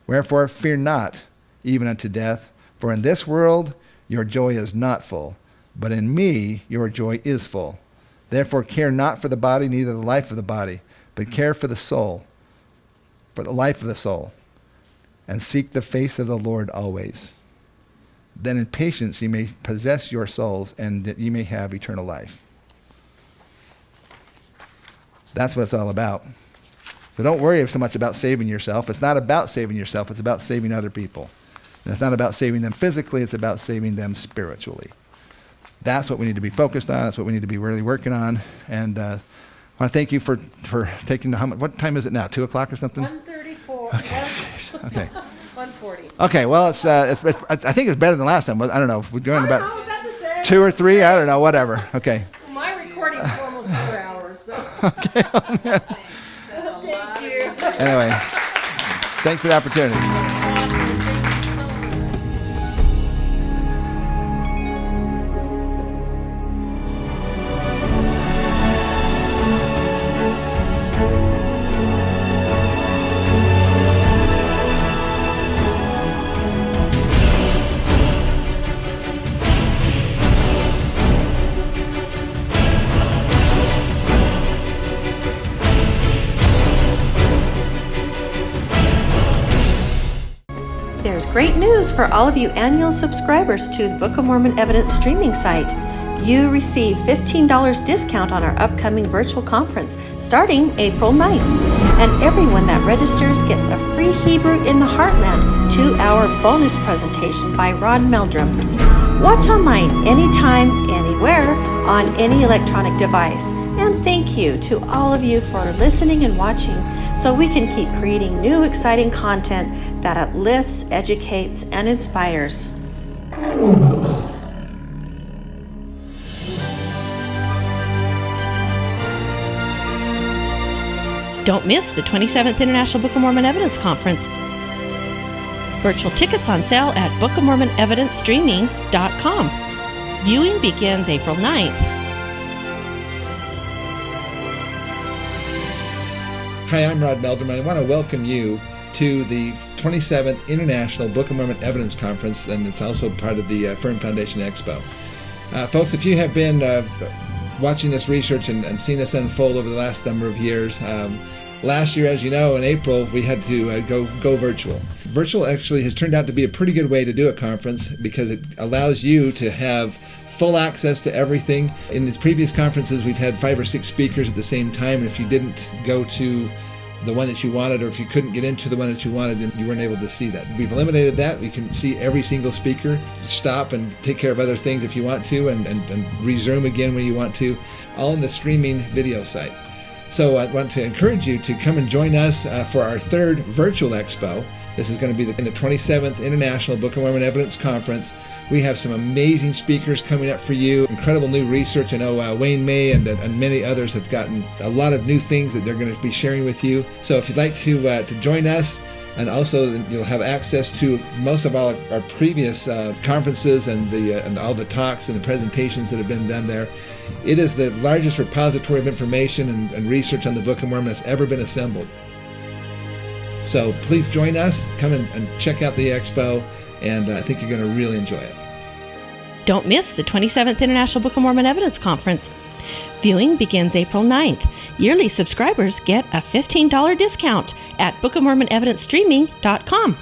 Wherefore fear not, even unto death, for in this world your joy is not full, but in me your joy is full. Therefore care not for the body, neither the life of the body, but care for the soul, for the life of the soul, and seek the face of the Lord always. Then in patience ye may possess your souls, and that ye may have eternal life. That's what it's all about. So don't worry so much about saving yourself. It's not about saving yourself. It's about saving other people. And it's not about saving them physically. It's about saving them spiritually. That's what we need to be focused on. That's what we need to be really working on. And I want to thank you for taking what time is it now? 2 o'clock or something? 1:34. Okay. 1:40. Okay. Well, it's I think it's better than last time. I don't know. We're doing about 2 or 3. I don't know. Whatever. Okay. Well, my recording is almost 4 hours. So. Okay. Thank you. Anyway, thanks for the opportunity. There's great news for all of you annual subscribers to the Book of Mormon Evidence streaming site. You receive $15 discount on our upcoming virtual conference starting April 9th. And everyone that registers gets a free Hebrew in the Heartland 2-hour bonus presentation by Ron Meldrum. Watch online anytime, anywhere, on any electronic device. And thank you to all of you for listening and watching, so we can keep creating new exciting content that uplifts, educates, and inspires. Don't miss the 27th International Book of Mormon Evidence Conference. Virtual tickets on sale at bookofmormonevidencestreaming.com. Viewing begins April 9th. Hi, I'm Rod Meldrum, and I want to welcome you to the 27th International Book of Mormon Evidence Conference, and it's also part of the Firm Foundation Expo. Folks, if you have been watching this research and seen this unfold over the last number of years, last year, as you know, in April, we had to go virtual. Virtual actually has turned out to be a pretty good way to do a conference because it allows you to have full access to everything. In these previous conferences, we've had 5 or 6 speakers at the same time, and if you didn't go to the one that you wanted, or if you couldn't get into the one that you wanted, then you weren't able to see that. We've eliminated that. We can see every single speaker, stop and take care of other things if you want to, and resume again when you want to, all in the streaming video site. So I want to encourage you to come and join us for our 3rd virtual expo. This is going to be in the 27th International Book of Mormon Evidence Conference. We have some amazing speakers coming up for you, incredible new research. I know Wayne May and many others have gotten a lot of new things that they're going to be sharing with you. So if you'd like to join us, and also you'll have access to most of all our previous conferences and all the talks and the presentations that have been done there. It is the largest repository of information and research on the Book of Mormon that's ever been assembled. So please join us, come and check out the expo, and I think you're going to really enjoy it. Don't miss the 27th International Book of Mormon Evidence Conference. Viewing begins April 9th. Yearly subscribers get a $15 discount at bookofmormonevidencestreaming.com.